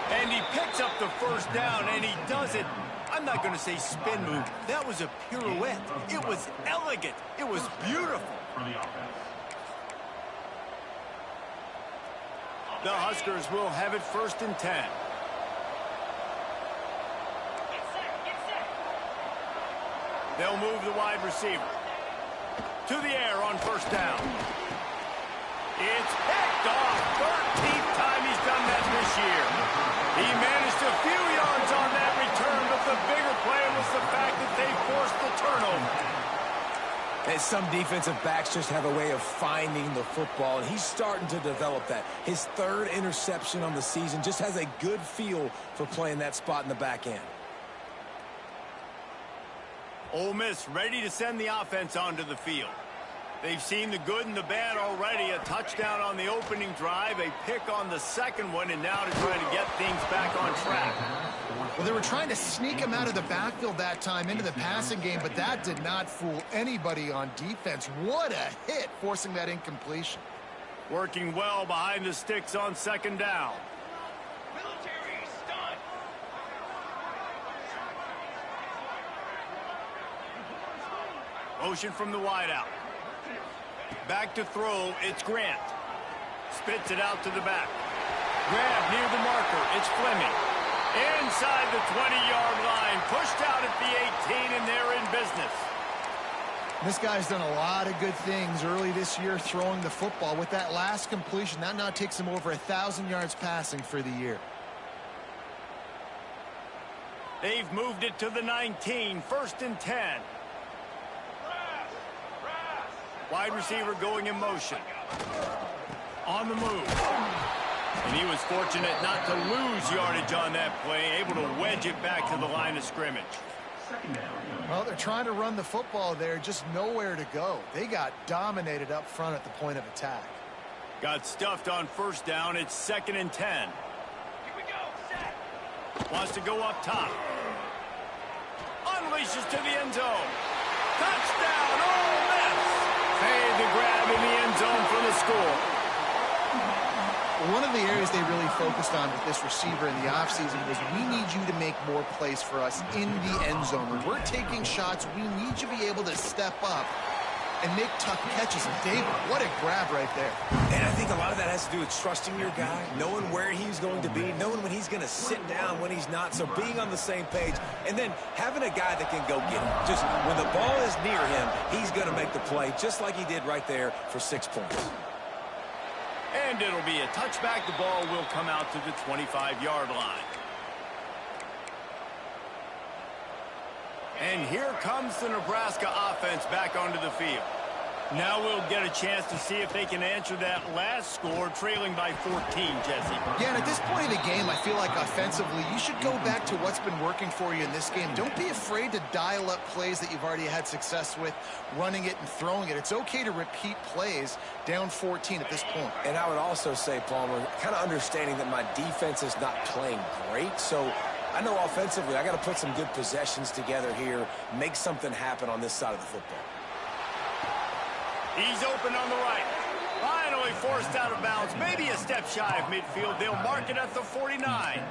And he picks up the first down, and he does it. I'm not going to say spin move. That was a pirouette. It was elegant. It was beautiful. The Huskers will have it 1st and 10. They'll move the wide receiver. To the air on first down. It's picked off. 13th time he's done that this year. He managed a few yards on that return, but the bigger play was the fact that they forced the turnover. And some defensive backs just have a way of finding the football, and he's starting to develop that. His 3rd interception on the season, just has a good feel for playing that spot in the back end. Ole Miss ready to send the offense onto the field. They've seen the good and the bad already. A touchdown on the opening drive, a pick on the 2nd one, and now to try to get things back on track. Well, they were trying to sneak him out of the backfield that time into the passing game, but that did not fool anybody on defense. What a hit, forcing that incompletion. Working well behind the sticks on 2nd down. Motion from the wideout. Back to throw, it's Grant. Spits it out to the back. Grab near the marker, it's Fleming. Inside the 20-yard line, pushed out at the 18, and they're in business. This guy's done a lot of good things early this year throwing the football. With that last completion, that now takes him over 1,000 yards passing for the year. They've moved it to the 19, 1st and 10. Wide receiver going in motion. On the move. And he was fortunate not to lose yardage on that play, able to wedge it back to the line of scrimmage. Well, they're trying to run the football there, just nowhere to go. They got dominated up front at the point of attack. Got stuffed on first down. It's 2nd and 10. Here we go. Set. Wants to go up top. Unleashes to the end zone. Touchdown, Ole Miss. Fade the grab in the end zone for the score. One of the areas they really focused on with this receiver in the offseason was we need you to make more plays for us in the end zone. When we're taking shots, we need you to be able to step up and make tough catches. And David, what a grab right there. And I think a lot of that has to do with trusting your guy, knowing where he's going to be, knowing when he's going to sit down, when he's not. So being on the same page, and then having a guy that can go get him. Just when the ball is near him, he's going to make the play, just like he did right there for 6 points. And it'll be a touchback. The ball will come out to the 25-yard line. And here comes the Nebraska offense back onto the field. Now we'll get a chance to see if they can answer that last score, trailing by 14, Jesse. Yeah, and at this point of the game, I feel like offensively, you should go back to what's been working for you in this game. Don't be afraid to dial up plays that you've already had success with, running it and throwing it. It's okay to repeat plays down 14 at this point. And I would also say, Palmer, kind of understanding that my defense is not playing great, so I know offensively I got to put some good possessions together here, make something happen on this side of the football. He's open on the right. Finally forced out of bounds. Maybe a step shy of midfield. They'll mark it at the 49.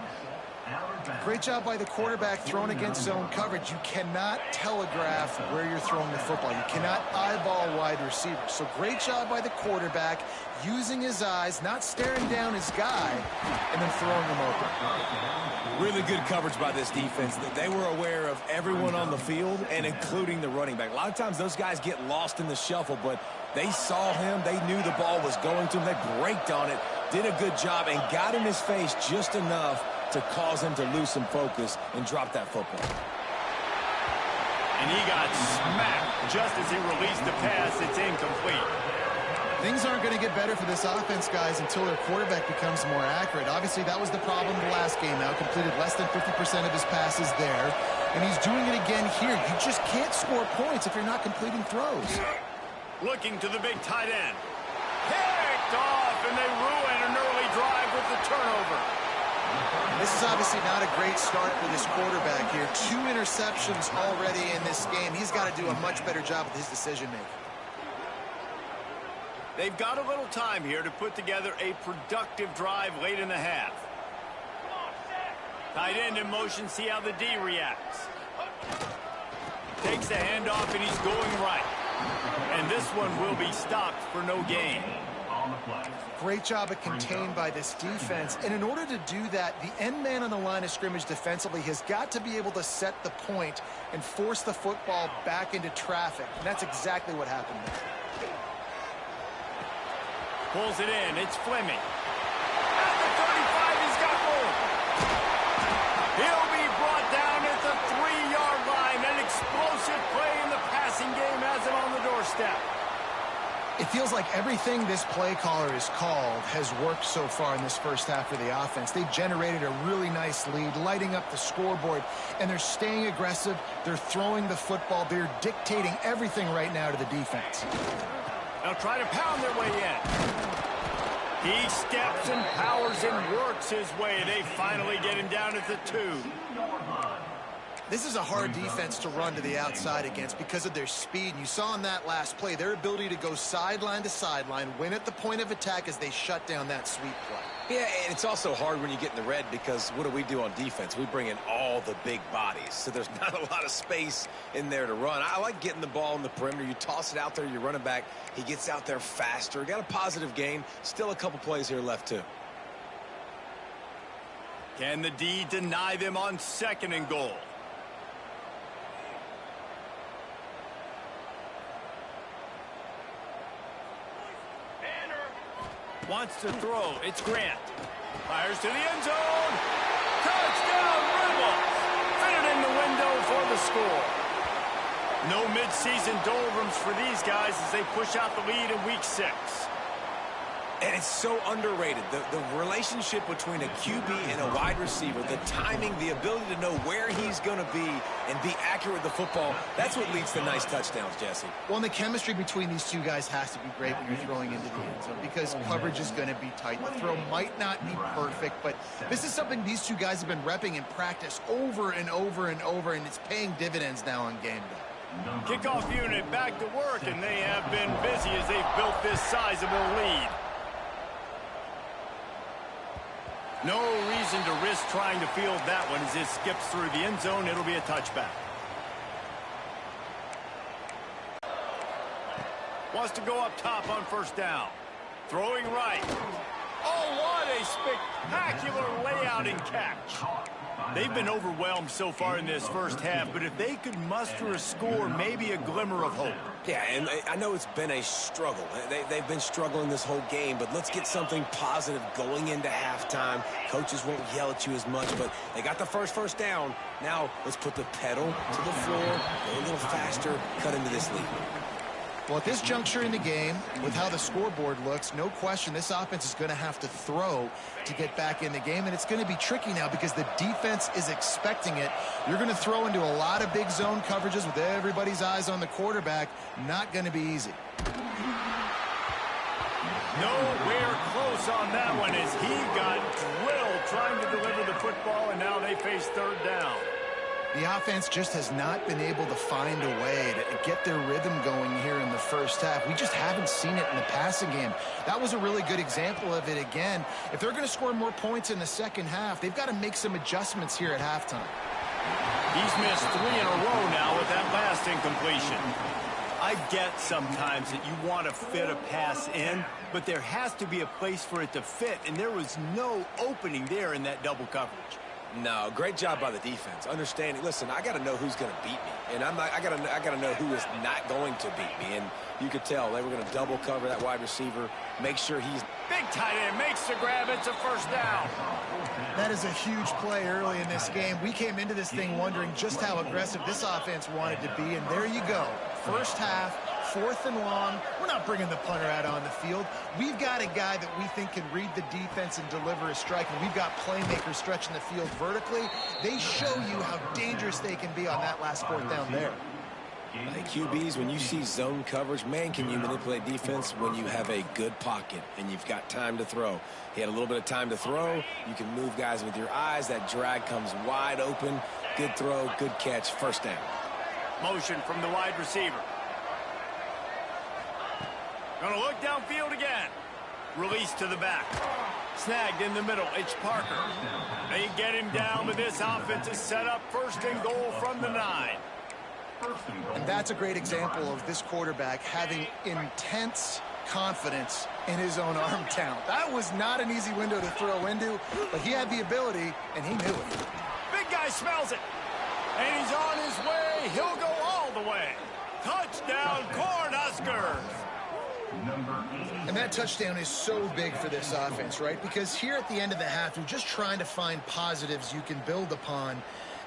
Great job by the quarterback thrown against zone coverage. You cannot telegraph where you're throwing the football. You cannot eyeball wide receivers. So great job by the quarterback using his eyes, not staring down his guy, and then throwing him open. Really good coverage by this defense. They were aware of everyone on the field and including the running back. A lot of times those guys get lost in the shuffle, but they saw him. They knew the ball was going to him. They braked on it, did a good job, and got in his face just enough to cause him to lose some focus and drop that football. And he got smacked just as he released the pass. It's incomplete. Things aren't going to get better for this offense, guys, until their quarterback becomes more accurate. Obviously, that was the problem the last game now. Completed less than 50% of his passes there. And he's doing it again here. You just can't score points if you're not completing throws. Looking to the big tight end. Picked off, and they ruin an early drive with the turnover. This is obviously not a great start for this quarterback here. 2 interceptions already in this game. He's got to do a much better job with his decision-making. They've got a little time here to put together a productive drive late in the half. Tight end in motion, see how the D reacts. Takes the handoff, and he's going right. And this one will be stopped for no gain. Great job of contained by this defense. And in order to do that, the end man on the line of scrimmage defensively has got to be able to set the point and force the football back into traffic. And that's exactly what happened there. Pulls it in. It's Fleming. At the 35, he's got room. He'll be brought down at the 3-yard line. An explosive play in the passing game has him on the doorstep. It feels like everything this play caller has called has worked so far in this first half for the offense. They've generated a really nice lead, lighting up the scoreboard, and they're staying aggressive. They're throwing the football. They're dictating everything right now to the defense. They'll try to pound their way in. He steps and powers and works his way. They finally get him down at the 2. This is a hard defense to run to the outside against because of their speed. You saw in that last play their ability to go sideline to sideline, win at the point of attack as they shut down that sweep play. Yeah, and it's also hard when you get in the red because what do we do on defense? We bring in all the big bodies, so there's not a lot of space in there to run. I like getting the ball in the perimeter. You toss it out there, you're running back. He gets out there faster. Got a positive game. Still a couple plays here left, too. Can the D deny them on 2nd and goal? Wants to throw. It's Grant. Fires to the end zone. Touchdown, Rebels. Fitted in the window for the score. No midseason doldrums for these guys as they push out the lead in week 6. And it's so underrated. The relationship between a QB and a wide receiver, the timing, the ability to know where he's going to be and be accurate with the football, that's what leads to nice touchdowns, Jesse. Well, and the chemistry between these two guys has to be great when you're throwing into the end zone because coverage is going to be tight. The throw might not be perfect, but this is something these two guys have been repping in practice over and over and over, and it's paying dividends now on game day. Kickoff unit back to work, and they have been busy as they've built this sizable lead. No reason to risk trying to field that one as it skips through the end zone. It'll be a touchback. Wants to go up top on first down. Throwing right. Oh, what a spectacular layout and catch. They've been overwhelmed so far in this first half, but if they could muster a score, maybe a glimmer of hope. Yeah, and I know it's been a struggle. They've been struggling this whole game, but let's get something positive going into halftime. Coaches won't yell at you as much, but they got the first down. Now let's put the pedal to the floor, go a little faster, cut into this lead. Well, at this juncture in the game, with how the scoreboard looks, no question this offense is going to have to throw to get back in the game, and it's going to be tricky now because the defense is expecting it. You're going to throw into a lot of big zone coverages with everybody's eyes on the quarterback. Not going to be easy. Nowhere close on that one as he got drilled trying to deliver the football, and now they face third down. The offense just has not been able to find a way to get their rhythm going here in the first half. We just haven't seen it in the passing game. That was a really good example of it again. If they're going to score more points in the second half, they've got to make some adjustments here at halftime. He's missed 3 in a row now with that last incompletion. I get sometimes that you want to fit a pass in, but there has to be a place for it to fit, and there was no opening there in that double coverage. No, great job by the defense. Understanding, listen, I got to know who's going to beat me, and I got to know who is not going to beat me. And you could tell they were going to double cover that wide receiver, make sure he's big tight end makes the grab. It's a first down. That is a huge play early in this game. We came into this thing wondering just how aggressive this offense wanted to be, and there you go. First half, 4th and long. We're not bringing the punter out on the field. We've got a guy that we think can read the defense and deliver a strike, and we've got playmakers stretching the field vertically. They show you how dangerous they can be on that last 4th down there. Hey, QBs, when you see zone coverage, man, can you manipulate defense when you have a good pocket and you've got time to throw. He had a little bit of time to throw. You can move guys with your eyes. That drag comes wide open. Good throw, good catch, first down. Motion from the wide receiver. Gonna look downfield again. Release to the back. Snagged in the middle. It's Parker. They get him down, but this offense is set up 1st and goal from the 9. And that's a great example of this quarterback having intense confidence in his own arm talent. That was not an easy window to throw into, but he had the ability, and he knew it. Big guy smells it. And he's on his way. He'll go all the way. Touchdown, Cornhuskers. And that touchdown is so big for this offense, right? Because here at the end of the half, you're just trying to find positives you can build upon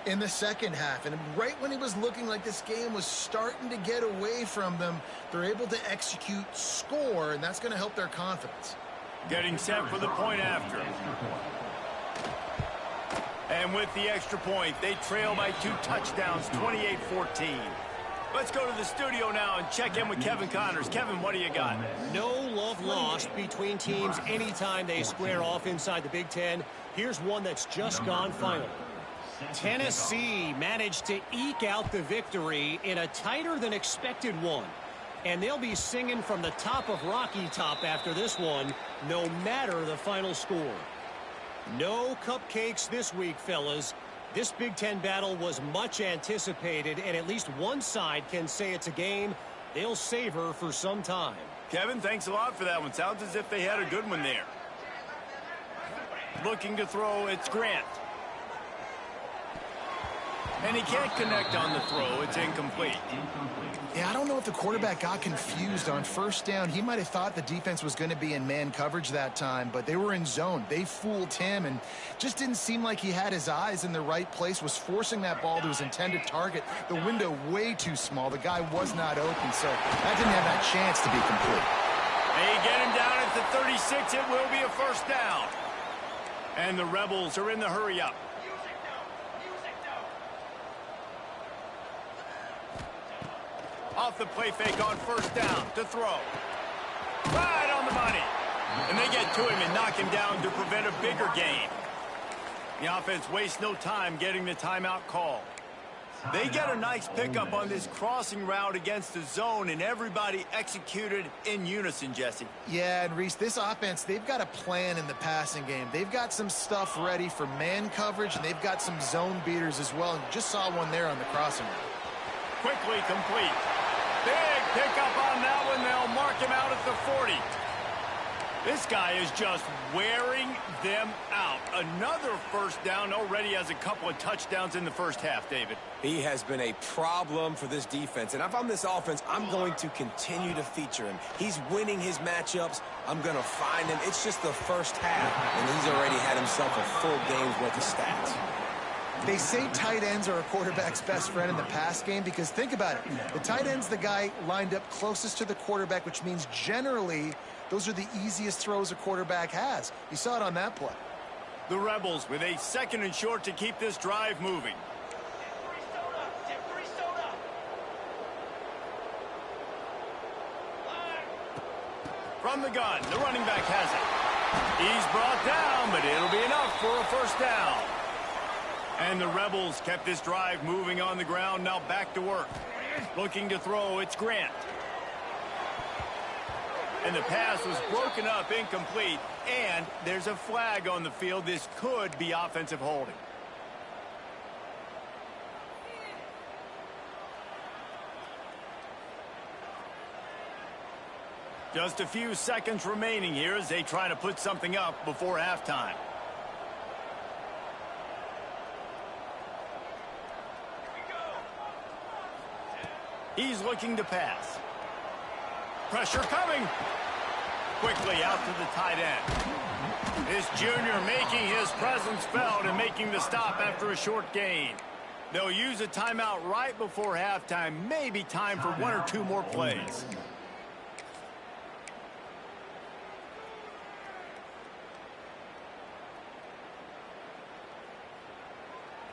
in the second half. And right when it was looking like this game was starting to get away from them, they're able to execute, score, and that's going to help their confidence. Getting set for the point after. And with the extra point, they trail by 2 touchdowns, 28-14. Let's go to the studio now and check in with Kevin Connors. Kevin, what do you got? No love lost between teams anytime they square off inside the Big Ten. Here's one that's just gone final. Tennessee managed to eke out the victory in a tighter than expected one. And they'll be singing from the top of Rocky Top after this one, no matter the final score. No cupcakes this week, fellas. This Big Ten battle was much anticipated, and at least one side can say it's a game they'll savor for some time. Kevin, thanks a lot for that one. Sounds as if they had a good one there. Looking to throw, it's Grant. And he can't connect on the throw. It's incomplete. Yeah, I don't know if the quarterback got confused on first down. He might have thought the defense was going to be in man coverage that time, but they were in zone. They fooled him and just didn't seem like he had his eyes in the right place, was forcing that ball to his intended target. The window way too small. The guy was not open, so that didn't have that chance to be complete. They get him down at the 36. It will be a first down. And the Rebels are in the hurry-up. Off the play fake on first down to throw. Right on the money. And they get to him and knock him down to prevent a bigger gain. The offense wastes no time getting the timeout call. They get a nice pickup on this crossing route against the zone, and everybody executed in unison, Jesse. Yeah, and Reese, this offense, they've got a plan in the passing game. They've got some stuff ready for man coverage, and they've got some zone beaters as well. And just saw one there on the crossing route. Quickly complete. Big pickup on that one. They'll mark him out at the 40. This guy is just wearing them out. Another first down, already has a couple of touchdowns in the first half, David. He has been a problem for this defense. And if I'm this offense, I'm going to continue to feature him. He's winning his matchups. I'm going to find him. It's just the first half, and he's already had himself a full game's worth of stats. They say tight ends are a quarterback's best friend in the pass game because think about it. The tight end's the guy lined up closest to the quarterback, which means generally those are the easiest throws a quarterback has. You saw it on that play. The Rebels with a 2nd and short to keep this drive moving. From the gun, the running back has it. He's brought down, but it'll be enough for a first down. And the Rebels kept this drive moving on the ground. Now back to work. Looking to throw, it's Grant. And the pass was broken up, incomplete. And there's a flag on the field. This could be offensive holding. Just a few seconds remaining here as they try to put something up before halftime. He's looking to pass. Pressure coming. Quickly out to the tight end. This junior making his presence felt and making the stop after a short gain. They'll use a timeout right before halftime. Maybe time for 1 or 2 more plays.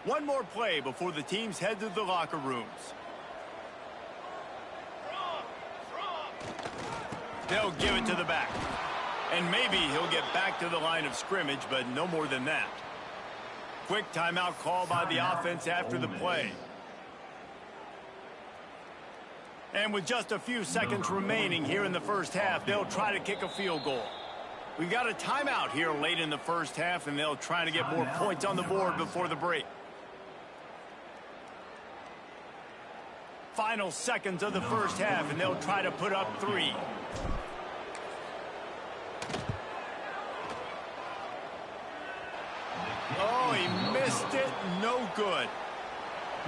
One more play before the teams head to the locker rooms. They'll give it to the back. And maybe he'll get back to the line of scrimmage, but no more than that. Quick timeout call by the offense after the play. And with just a few seconds remaining here in the first half, they'll try to kick a field goal. We've got a timeout here late in the first half, and they'll try to get more points on the board before the break. Final seconds of the first half, and they'll try to put up 3. Oh, he missed it. No good.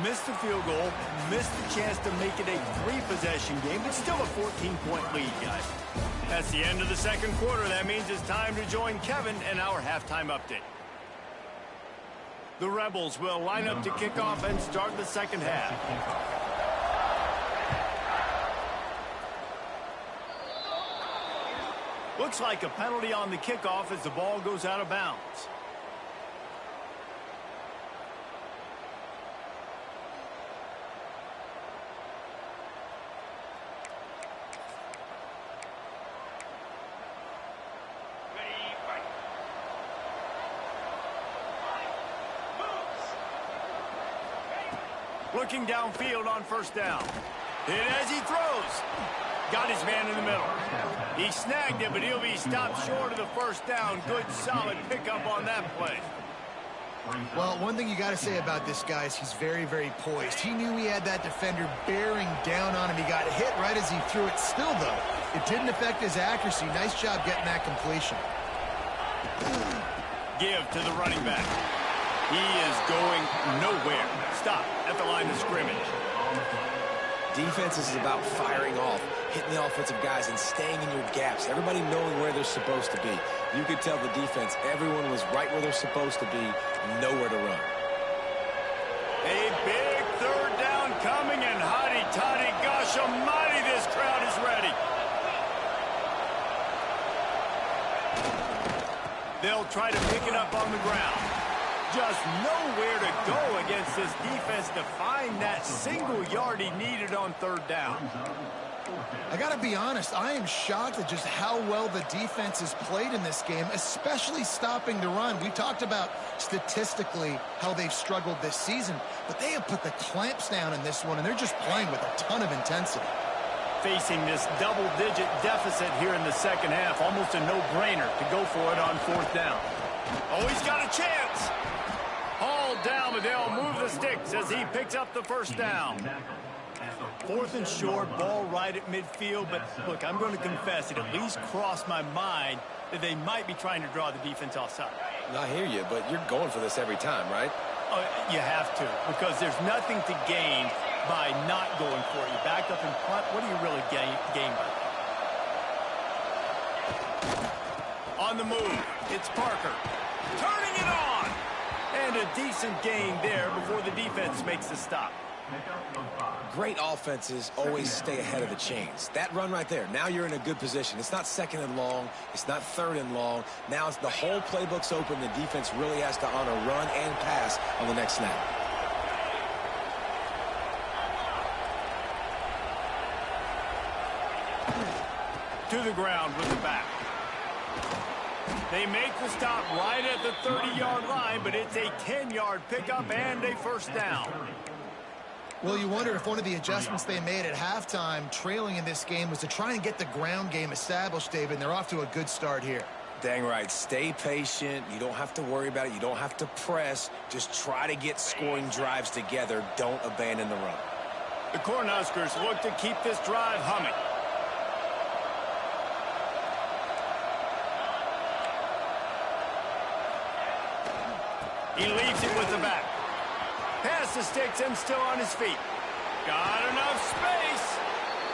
Missed the field goal. Missed the chance to make it a 3-possession game, but still a 14-point lead, guys. That's the end of the second quarter. That means it's time to join Kevin and our halftime update. The Rebels will line up to kick off and start the second half. Looks like a penalty on the kickoff as the ball goes out of bounds. Looking downfield on first down. Hit as he throws. Got his man in the middle. He snagged it, but he'll be stopped short of the first down. Good, solid pickup on that play. Well, one thing you got to say about this guy is he's very, very poised. He knew he had that defender bearing down on him. He got hit right as he threw it. Still, though, it didn't affect his accuracy. Nice job getting that completion. Give to the running back. He is going nowhere. Stop at the line of scrimmage. Defense is about firing off, hitting the offensive guys, and staying in your gaps. Everybody knowing where they're supposed to be. You could tell the defense, everyone was right where they're supposed to be, nowhere to run. A big third down coming, and hotty-toddy, gosh almighty, this crowd is ready. They'll try to pick it up on the ground. Just nowhere to go against this defense to find that single yard he needed on third down. I got to be honest, I am shocked at just how well the defense has played in this game, especially stopping the run. We talked about statistically how they've struggled this season, but they have put the clamps down in this one, and they're just playing with a ton of intensity. Facing this double-digit deficit here in the second half, almost a no-brainer to go for it on fourth down. Oh, he's got a chance. Hauled down, but they'll move the sticks as he picks up the first down. Fourth and short, ball right at midfield, but look, I'm going to confess, it at least crossed my mind that they might be trying to draw the defense offside. I hear you, but you're going for this every time, right? You have to, because there's nothing to gain by not going for it. You back up in front, what do you really gain by that? On the move, it's Parker. Turning it on! And a decent gain there before the defense makes the stop. Great offenses always stay ahead of the chains. That run right there, now you're in a good position. It's not second and long. It's not third and long. Now it's the whole playbook's open. The defense really has to honor run and pass on the next snap. To the ground with the back. They make the stop right at the 30-yard line, but it's a 10-yard pickup and a first down. Well, you wonder if one of the adjustments they made at halftime, trailing in this game, was to try and get the ground game established, David, and they're off to a good start here. Dang right. Stay patient. You don't have to worry about it. You don't have to press. Just try to get scoring drives together. Don't abandon the run. The Cornhuskers look to keep this drive humming. He leaves it with the back. Past the sticks and still on his feet. Got enough space.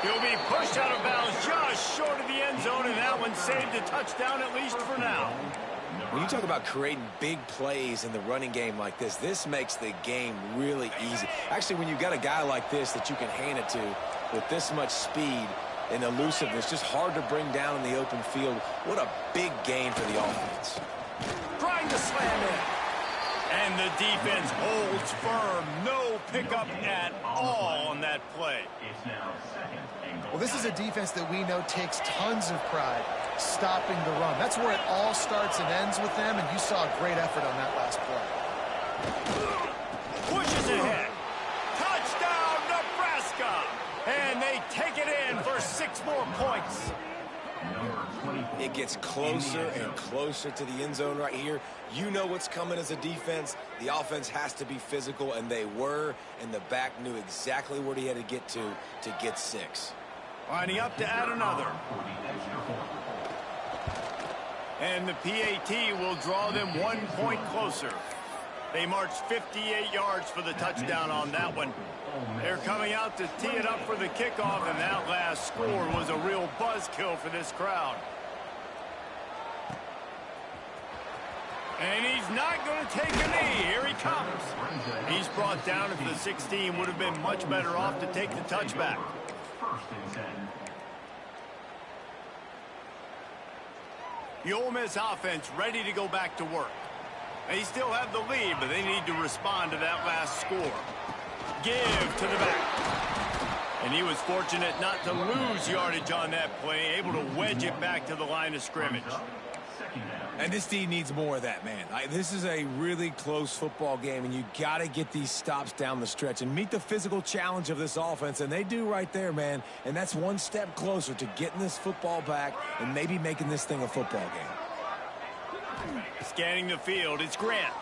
He'll be pushed out of bounds just short of the end zone, and that one saved a touchdown at least for now. When you talk about creating big plays in the running game like this makes the game really easy. Actually, when you've got a guy like this that you can hand it to with this much speed and elusiveness, just hard to bring down in the open field. What a big game for the offense. Trying to slam in. And the defense holds firm. No pickup at all on that play. Well, this is a defense that we know takes tons of pride stopping the run. That's where it all starts and ends with them, and you saw a great effort on that last play. Pushes ahead. Touchdown, Nebraska! And they take it in for 6 more points. It gets closer and closer to the end zone right here. You know what's coming as a defense. The offense has to be physical, and they were, and the back knew exactly where he had to get 6. Lining up to add another. And the PAT will draw them 1 point closer. They marched 58 yards for the touchdown on that one. They're coming out to tee it up for the kickoff, and that last score was a real buzzkill for this crowd. And he's not going to take a knee. Here he comes. He's brought down at the 16. Would have been much better off to take the touchback. The Ole Miss offense ready to go back to work. They still have the lead, but they need to respond to that last score. Give to the back. And he was fortunate not to lose yardage on that play, able to wedge it back to the line of scrimmage. And this team needs more of that, man. This is a really close football game, and you got to get these stops down the stretch and meet the physical challenge of this offense, and they do right there, man. And that's one step closer to getting this football back and maybe making this thing a football game. Scanning the field, it's Grant.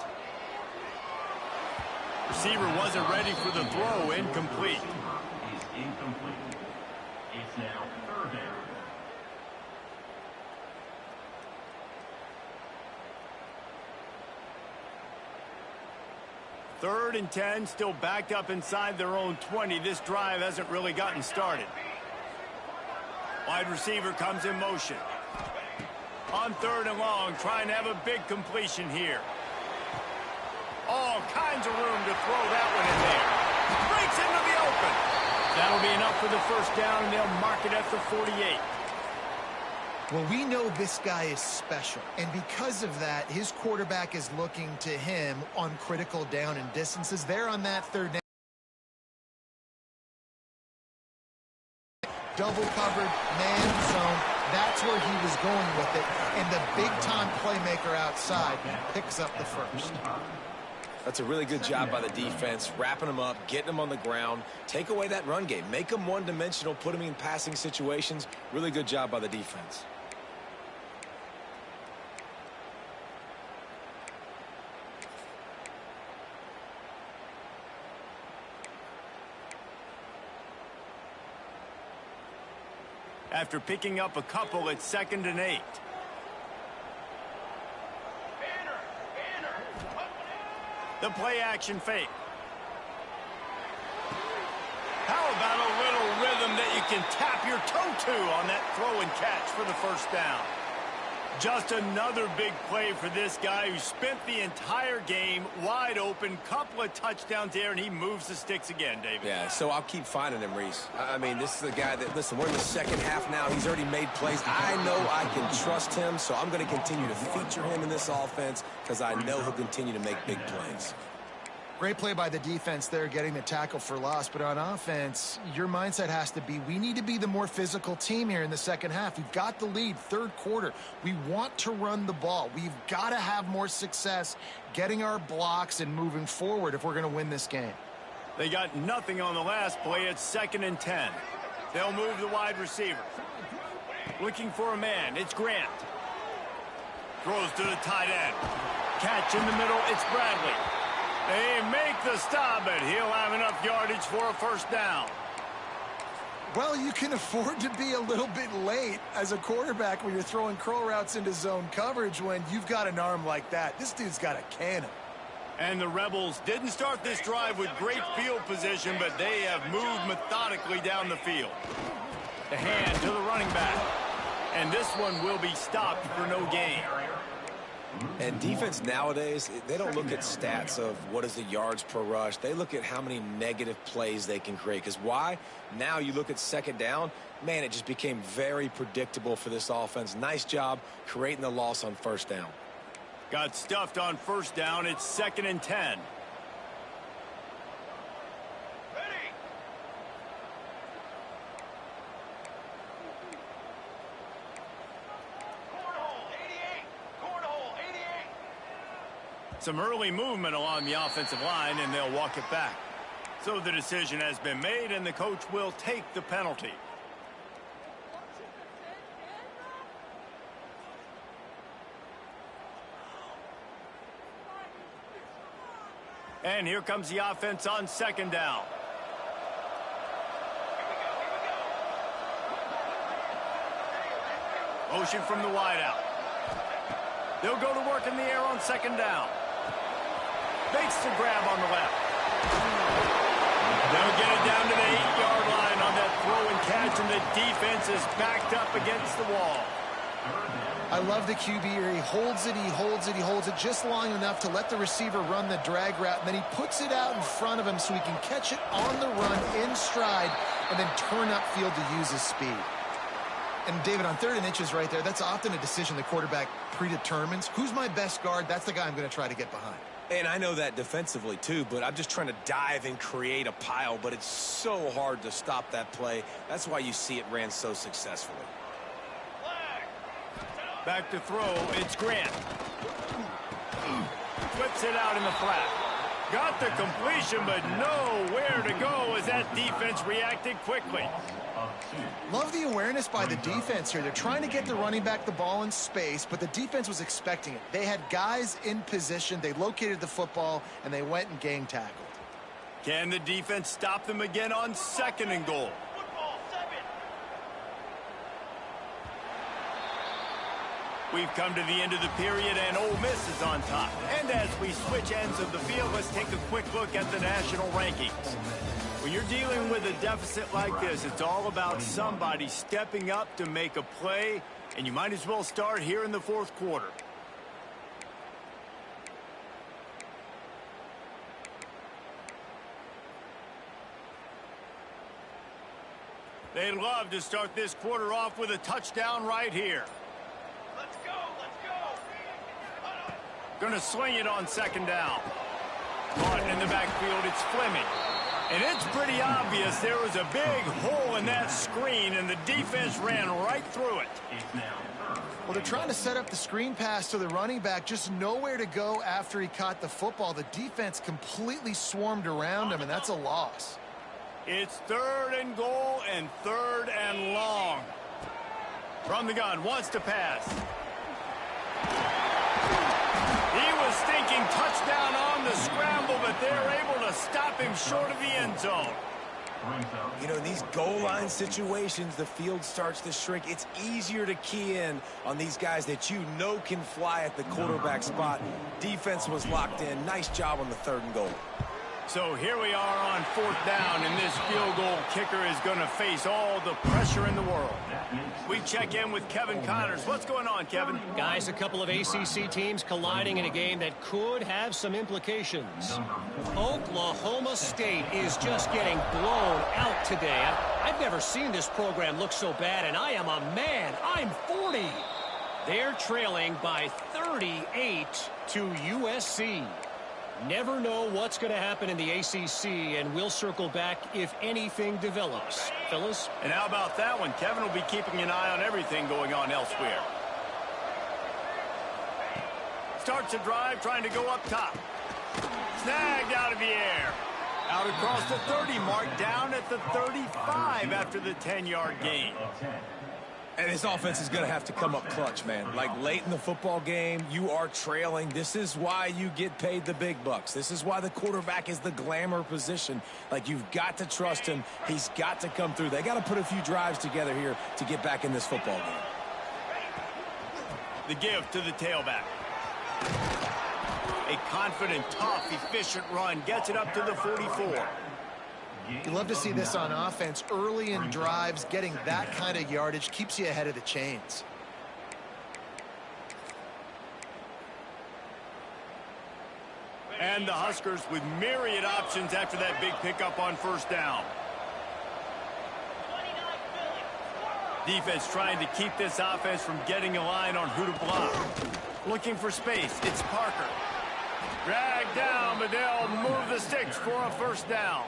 Receiver wasn't ready for the throw, incomplete. It's now third down. Third and 10, still backed up inside their own 20. This drive hasn't really gotten started. Wide receiver comes in motion. On third and long, trying to have a big completion here. All kinds of room to throw that one in there. Breaks into the open. That'll be enough for the first down, and they'll mark it at the 48. Well, we know this guy is special, and because of that, his quarterback is looking to him on critical down and distances. There on that third down. Double covered, man zone. That's where he was going with it. And the big-time playmaker outside picks up the first. That's a really good job by the defense, wrapping them up, getting them on the ground. Take away that run game. Make them one-dimensional, put them in passing situations. Really good job by the defense. After picking up a couple, it's 2nd and 8. The play action fake. How about a little rhythm that you can tap your toe to on that throw and catch for the first down? Just another big play for this guy who spent the entire game wide open. Couple of touchdowns there, and he moves the sticks again, David. Yeah, so I'll keep finding him, Reese. I mean, this is the guy that, listen, we're in the second half now. He's already made plays. I know I can trust him, so I'm going to continue to feature him in this offense because I know he'll continue to make big plays. Great play by the defense there, getting the tackle for loss. But on offense, your mindset has to be, we need to be the more physical team here in the second half. We've got the lead, third quarter. We want to run the ball. We've got to have more success getting our blocks and moving forward if we're going to win this game. They got nothing on the last play. It's 2nd and 10. They'll move the wide receiver. Looking for a man. It's Grant. Throws to the tight end. Catch in the middle. It's Bradley. They make the stop, but he'll have enough yardage for a first down. Well, you can afford to be a little bit late as a quarterback when you're throwing curl routes into zone coverage when you've got an arm like that. This dude's got a cannon. And the Rebels didn't start this drive with great field position, but they have moved methodically down the field. The hand to the running back. And this one will be stopped for no gain. And defense nowadays, they don't look at stats of what is the yards per rush. They look at how many negative plays they can create. Because why? Now you look at second down, man, it just became very predictable for this offense. Nice job creating the loss on first down. Got stuffed on first down. It's 2nd and 10. Some early movement along the offensive line, and they'll walk it back. So the decision has been made, and the coach will take the penalty. And here comes the offense on second down. Motion from the wideout. They'll go to work in the air on second down. Makes the grab on the left. They'll get it down to the 8-yard line on that throw and catch, and the defense is backed up against the wall. I love the QB here. He holds it, he holds it, he holds it just long enough to let the receiver run the drag route, and then he puts it out in front of him so he can catch it on the run in stride and then turn upfield to use his speed. And, David, on 3rd and inches right there, that's often a decision the quarterback predetermines. Who's my best guard? That's the guy I'm going to try to get behind. And I know that defensively, too, but I'm just trying to dive and create a pile, but it's so hard to stop that play. That's why you see it ran so successfully. Back to throw, it's Grant. Flips it out in the flat. Got the completion, but nowhere to go as that defense reacted quickly. Love the awareness by the defense here. They're trying to get the running back the ball in space, but the defense was expecting it. They had guys in position. They located the football, and they went and gang tackled. Can the defense stop them again on 2nd and goal? We've come to the end of the period, and Ole Miss is on top. And as we switch ends of the field, let's take a quick look at the national rankings. When you're dealing with a deficit like this, it's all about somebody stepping up to make a play, and you might as well start here in the 4th quarter. They'd love to start this quarter off with a touchdown right here. Let's go, let's go. Gonna swing it on second down. Caught in the backfield, it's Fleming. And it's pretty obvious there was a big hole in that screen, and the defense ran right through it. Well, they're trying to set up the screen pass to the running back, just nowhere to go after he caught the football. The defense completely swarmed around him, and that's a loss. It's 3rd and goal and 3rd and long. From the gun, wants to pass. He was thinking touchdown on the scramble, but they're able to stop him short of the end zone. You know, in these goal line situations, the field starts to shrink. It's easier to key in on these guys that you know can fly at the quarterback spot. Defense was locked in. Nice job on the 3rd and goal. So here we are on 4th down, and this field goal kicker is going to face all the pressure in the world. We check in with Kevin Connors. What's going on, Kevin? Guys, a couple of ACC teams colliding in a game that could have some implications. Oklahoma State is just getting blown out today. I've never seen this program look so bad, and I am a man. I'm 40. They're trailing by 38 to USC. Never know what's going to happen in the ACC, and we'll circle back if anything develops. Fellas? And how about that one? Kevin will be keeping an eye on everything going on elsewhere. Starts a drive, trying to go up top. Snagged out of the air. Out across the 30 mark, down at the 35 after the 10-yard gain. And this offense is going to have to come up clutch, man. Like late in the football game, you are trailing. This is why you get paid the big bucks. This is why the quarterback is the glamour position. Like, you've got to trust him. He's got to come through. They got to put a few drives together here to get back in this football game. The give to the tailback. A confident, tough, efficient run gets it up to the 44. You love to see this on offense. Early in drives, getting that kind of yardage keeps you ahead of the chains. And the Huskers with myriad options after that big pickup on 1st down. Defense trying to keep this offense from getting a line on who to block. Looking for space. It's Parker. Dragged down, but they'll move the sticks for a 1st down.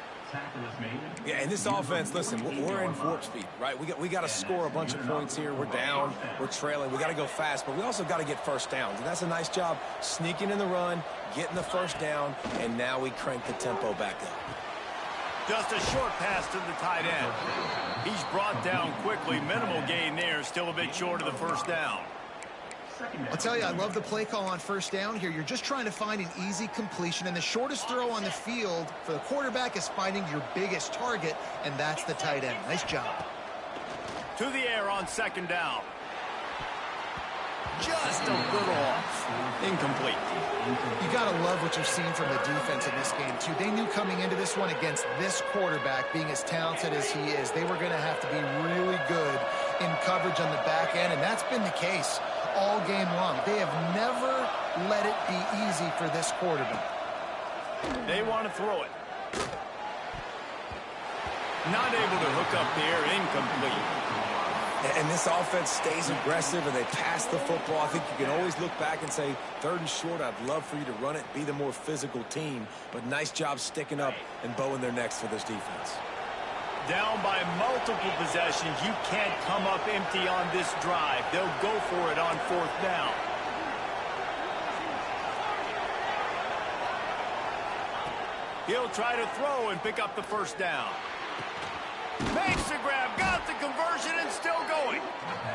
Yeah, and this offense, listen, we're in warp speed, right? We got to score a bunch of points here. We're down, we're trailing. We got to go fast, but we also got to get 1st downs. And that's a nice job sneaking in the run, getting the 1st down, and now we crank the tempo back up. Just a short pass to the tight end. He's brought down quickly. Minimal gain there, still a bit short of the 1st down. I'll tell you, I love the play call on 1st down here. You're just trying to find an easy completion, and the shortest throw on the field for the quarterback is finding your biggest target, and that's the tight end. Nice job. To the air on 2nd down. Just a little off. Incomplete. You got to love what you've seen from the defense in this game, too. They knew coming into this one against this quarterback, being as talented as he is, they were going to have to be really good in coverage on the back end, and that's been the case all game long. They have never let it be easy for this quarterback. They want to throw it. Not able to hook up there. Incomplete. And this offense stays aggressive, and they pass the football. I think you can always look back and say, 3rd and short, I'd love for you to run it, be the more physical team. But nice job sticking up and bowing their necks for this defense. Down by multiple possessions. You can't come up empty on this drive. They'll go for it on 4th down. He'll try to throw and pick up the 1st down. Makes the grab, got the conversion, and still going.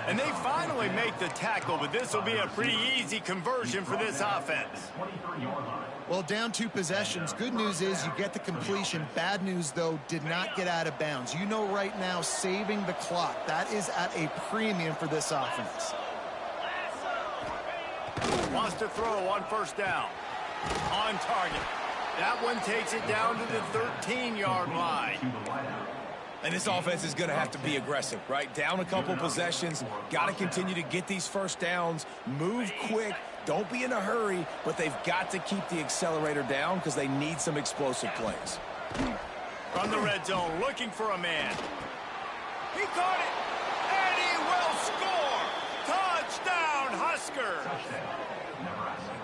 And they finally make the tackle, but this will be a pretty easy conversion for this offense. Well, down 2 possessions. Good news is you get the completion. Bad news, though, did not get out of bounds. You know right now, saving the clock, that is at a premium for this offense. Wants to throw on 1st down. On target. That one takes it down to the 13-yard line. And this offense is going to have to be aggressive, right? Down a couple possessions, got to continue to get these 1st downs, move quick, don't be in a hurry, but they've got to keep the accelerator down because they need some explosive plays. From the red zone, looking for a man. He He caught it, and he will score. Touchdown, Husker.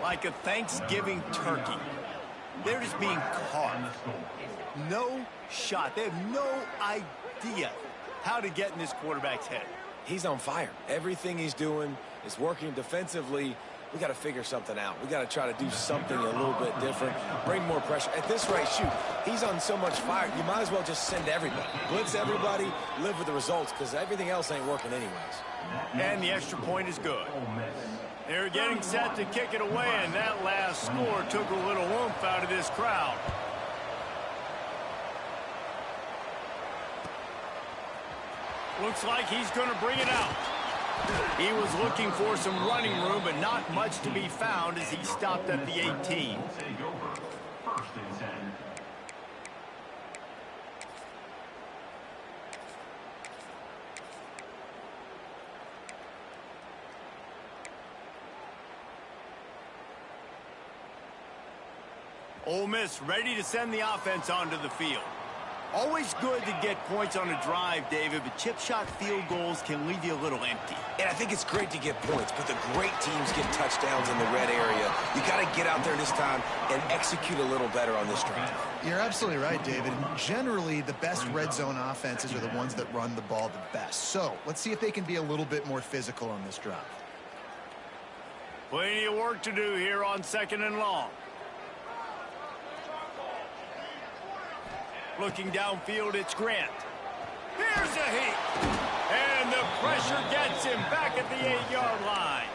Like a Thanksgiving turkey. They're just being caught. No shot. They have no idea how to get in this quarterback's head. He's on fire. Everything he's doing is working defensively. We got to figure something out. We got to try to do something a little bit different, bring more pressure. At this rate, shoot, he's on so much fire, you might as well just send everybody. Blitz everybody, live with the results, because everything else ain't working anyways. And the extra point is good. They're getting set to kick it away, and that last score took a little oomph out of this crowd. Looks like he's going to bring it out. He was looking for some running room, but not much to be found as he stopped at the 18. Ole Miss ready to send the offense onto the field. Always good to get points on a drive, David, but chip shot field goals can leave you a little empty. And I think it's great to get points, but the great teams get touchdowns in the red area. You got to get out there this time and execute a little better on this drive. You're absolutely right, David. Generally, the best red zone offenses are the ones that run the ball the best. So let's see if they can be a little bit more physical on this drive. Plenty of work to do here on 2nd and long. Looking downfield, it's Grant. Here's a heat. And the pressure gets him back at the 8-yard line.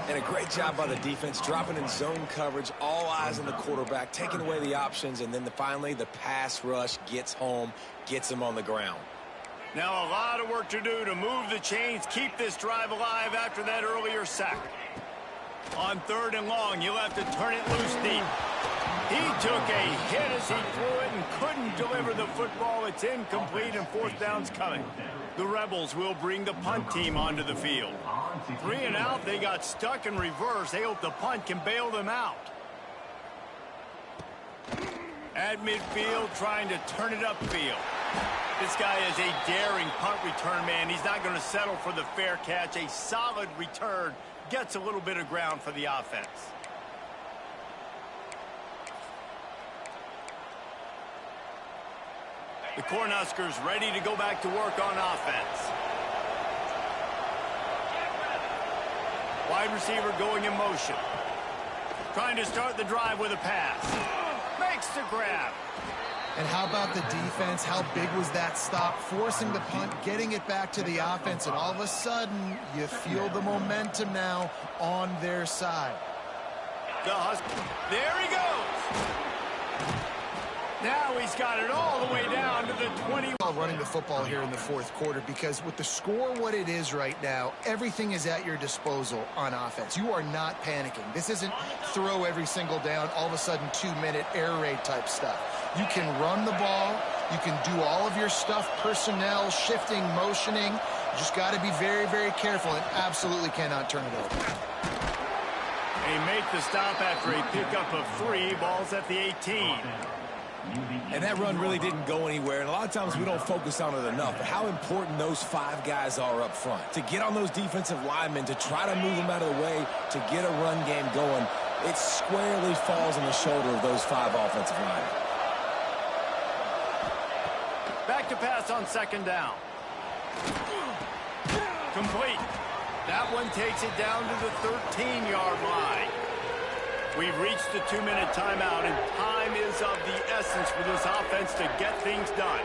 And a great job by the defense, dropping in zone coverage, all eyes on the quarterback, taking away the options, and then finally the pass rush gets home, gets him on the ground. Now a lot of work to do to move the chains, keep this drive alive after that earlier sack. On 3rd and long, you'll have to turn it loose deep. He took a hit as he threw it and couldn't deliver the football. It's incomplete, and 4th down's coming. The Rebels will bring the punt team onto the field. 3 and out, they got stuck in reverse. They hope the punt can bail them out. At midfield, trying to turn it upfield. This guy is a daring punt return man. He's not going to settle for the fair catch. A solid return gets a little bit of ground for the offense. The Cornhuskers ready to go back to work on offense. Wide receiver going in motion. Trying to start the drive with a pass. Makes the grab. And how about the defense? How big was that stop? Forcing the punt, getting it back to the offense, and all of a sudden, you feel the momentum now on their side. There he goes. Now he's got it all the way down to the 20. Running the football here in the 4th quarter, because with the score what it is right now, everything is at your disposal on offense. You are not panicking. This isn't throw every single down, all of a sudden 2-minute air raid type stuff. You can run the ball. You can do all of your stuff, personnel, shifting, motioning. You just got to be very, very careful and absolutely cannot turn it over. They make the stop after a pickup of 3. Balls at the 18. And that run really didn't go anywhere, and a lot of times we don't focus on it enough, but how important those 5 guys are up front. To get on those defensive linemen, to try to move them out of the way, to get a run game going, it squarely falls on the shoulder of those 5 offensive linemen. Back to pass on 2nd down. Complete. That one takes it down to the 13-yard line. We've reached the 2-minute timeout, and time is of the essence for this offense to get things done.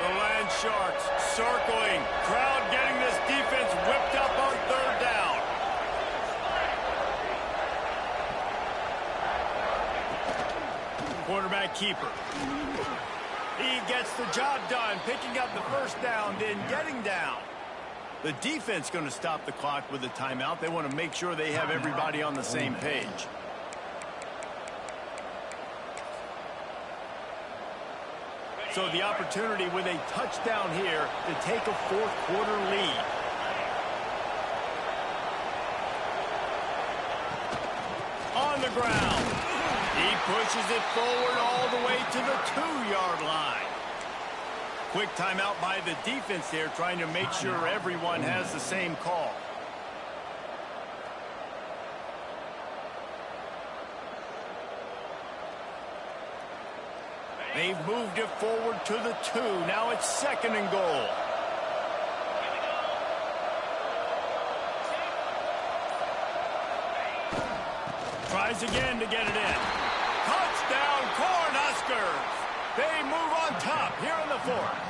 The Land Sharks circling. Crowd getting this defense whipped up on 3rd down. Quarterback keeper. He gets the job done, picking up the 1st down, then getting down. The defense going to stop the clock with a timeout. They want to make sure they have everybody on the same page. So the opportunity with a touchdown here to take a 4th quarter lead. On the ground. He pushes it forward all the way to the 2-yard line. quick timeout by the defense there, trying to make sure everyone has the same call. They've moved it forward to the 2. Now it's 2nd and goal. Tries again to get it in. Touchdown, Cornhuskers! They move on top here in the 4th.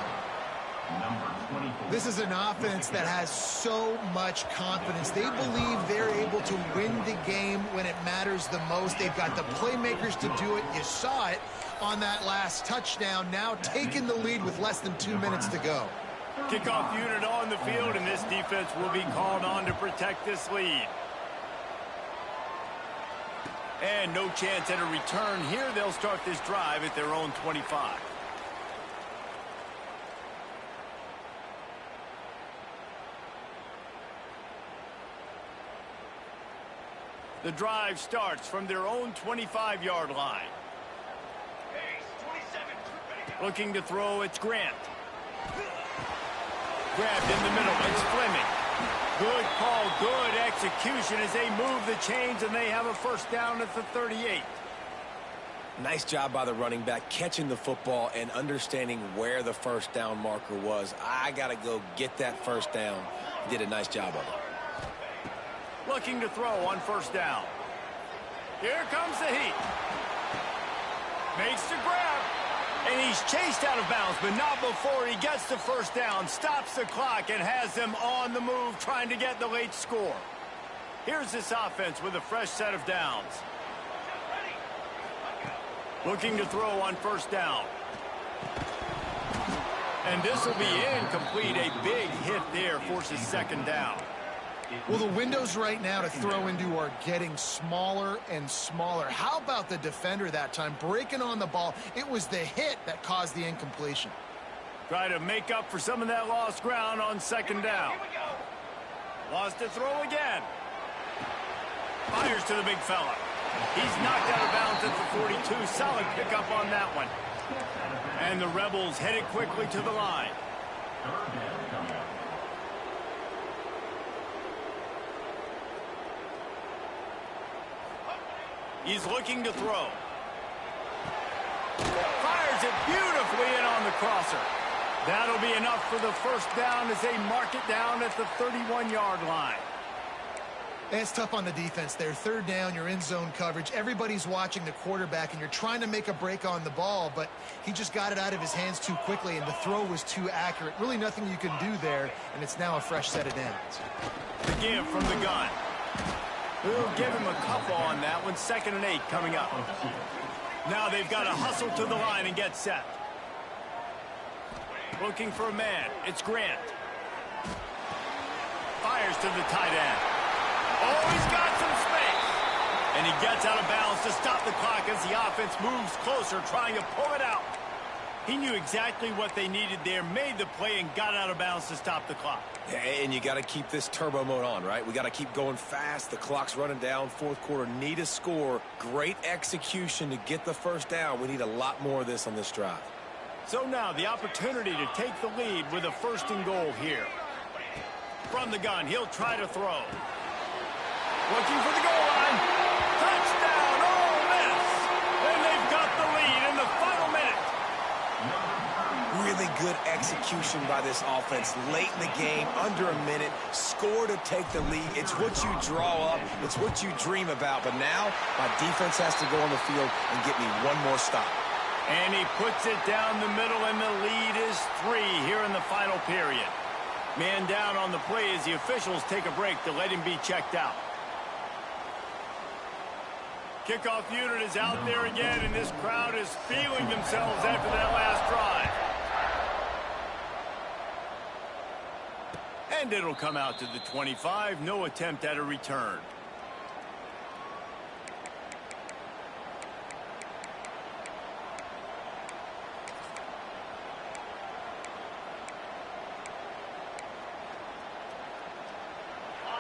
This is an offense that has so much confidence. They believe they're able to win the game when it matters the most. They've got the playmakers to do it. You saw it on that last touchdown, now taking the lead with less than 2 minutes to go. Kickoff unit on the field, and this defense will be called on to protect this lead. And no chance at a return here. They'll start this drive at their own 25. The drive starts from their own 25-yard line. Looking to throw, it's Grant. Grabbed in the middle, it's Fleming. Good call, good execution as they move the chains, and they have a first down at the 38. Nice job by the running back, catching the football and understanding where the first down marker was. I got to go get that first down. He did a nice job of it. Looking to throw on first down. Here comes the heat. Makes the grab. And he's chased out of bounds, but not before he gets the first down, stops the clock, and has them on the move trying to get the late score. Here's this offense with a fresh set of downs. Looking to throw on first down. And this will be incomplete. A big hit there forces 2nd down. Well, the windows right now to throw into are getting smaller and smaller. How about the defender that time breaking on the ball? It was the hit that caused the incompletion. Try to make up for some of that lost ground on 2nd down. Lost to throw again. Fires to the big fella. He's knocked out of bounds at the 42. Solid pickup on that one. And the Rebels headed quickly to the line. He's looking to throw. Fires it beautifully in on the crosser. That'll be enough for the first down as they mark it down at the 31-yard line. It's tough on the defense there. 3rd down, you're in zone coverage. Everybody's watching the quarterback, and you're trying to make a break on the ball, but he just got it out of his hands too quickly, and the throw was too accurate. Really nothing you can do there, and it's now a fresh set of downs. The give from the gun. We'll give him a couple on that one. 2nd and 8 coming up. Now they've got to hustle to the line and get set. Looking for a man. It's Grant. Fires to the tight end. Oh, he's got some space. And he gets out of bounds to stop the clock as the offense moves closer, trying to pull it out. He knew exactly what they needed there, made the play, and got out of bounds to stop the clock. And you got to keep this turbo mode on, right? We got to keep going fast. The clock's running down. 4th quarter, need a score. Great execution to get the first down. We need a lot more of this on this drive. So now the opportunity to take the lead with a 1st and goal here. From the gun, he'll try to throw. Looking for the goal line. Touchdown, Ole Miss! And they've got the lead in the final minute. Really good execution by this offense. Late in the game, under a minute, score to take the lead. It's what you draw up. It's what you dream about. But now, my defense has to go on the field and get me one more stop. And he puts it down the middle, and the lead is 3 here in the final period. Man down on the play as the officials take a break to let him be checked out. Kickoff unit is out there again, and this crowd is feeling themselves after that last drive. And it'll come out to the 25. No attempt at a return.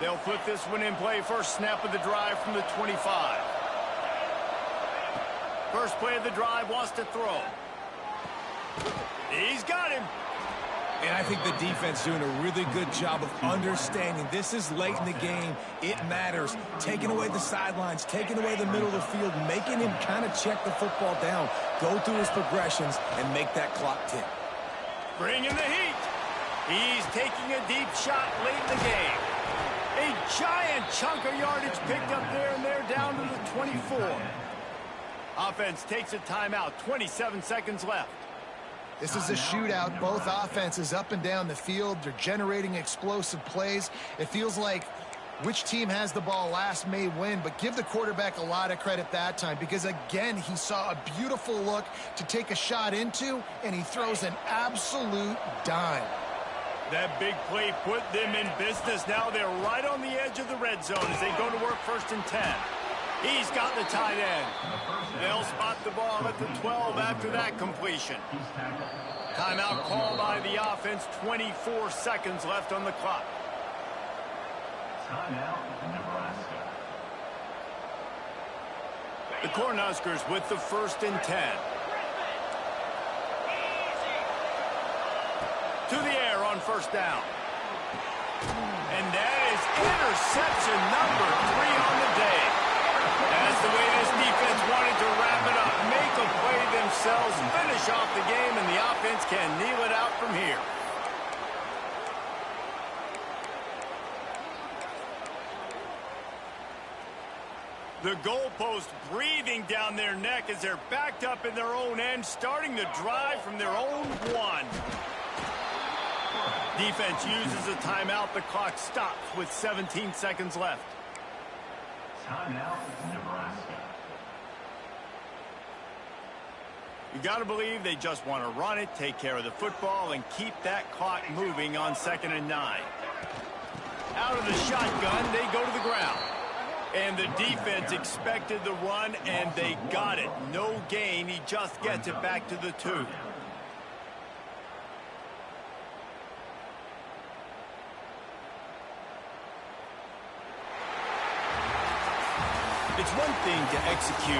They'll put this one in play. First snap of the drive from the 25. First play of the drive, wants to throw. He's got him. And I think the defense doing a really good job of understanding this is late in the game. It matters. Taking away the sidelines, taking away the middle of the field, making him kind of check the football down, go through his progressions, and make that clock tick. Bringing the heat. He's taking a deep shot late in the game. A giant chunk of yardage picked up there, and they're down to the 24. Offense takes a timeout. 27 seconds left. This is a shootout. Both offenses up and down the field. They're generating explosive plays. It feels like which team has the ball last may win, but give the quarterback a lot of credit that time because, again, he saw a beautiful look to take a shot into, and he throws an absolute dime. That big play put them in business. Now they're right on the edge of the red zone as they go to work 1st and 10. He's got the tight end. They'll spot the ball at the 12 after that completion. Timeout called by the offense. 24 seconds left on the clock. Timeout, Nebraska. The Cornhuskers with the 1st and 10. To the air on 1st down. And that is interception number 3 on the day. That's the way this defense wanted to wrap it up. Make a play themselves, finish off the game, and the offense can kneel it out from here. The goalpost breathing down their neck as they're backed up in their own end, starting the drive from their own 1. Defense uses a timeout. The clock stops with 17 seconds left. Timeout, Nebraska. You got to believe they just want to run it, take care of the football, and keep that clock moving on 2nd and 9. Out of the shotgun, they go to the ground. And the defense expected the run, and they got it. No gain. He just gets it back to the 2. It's one thing to execute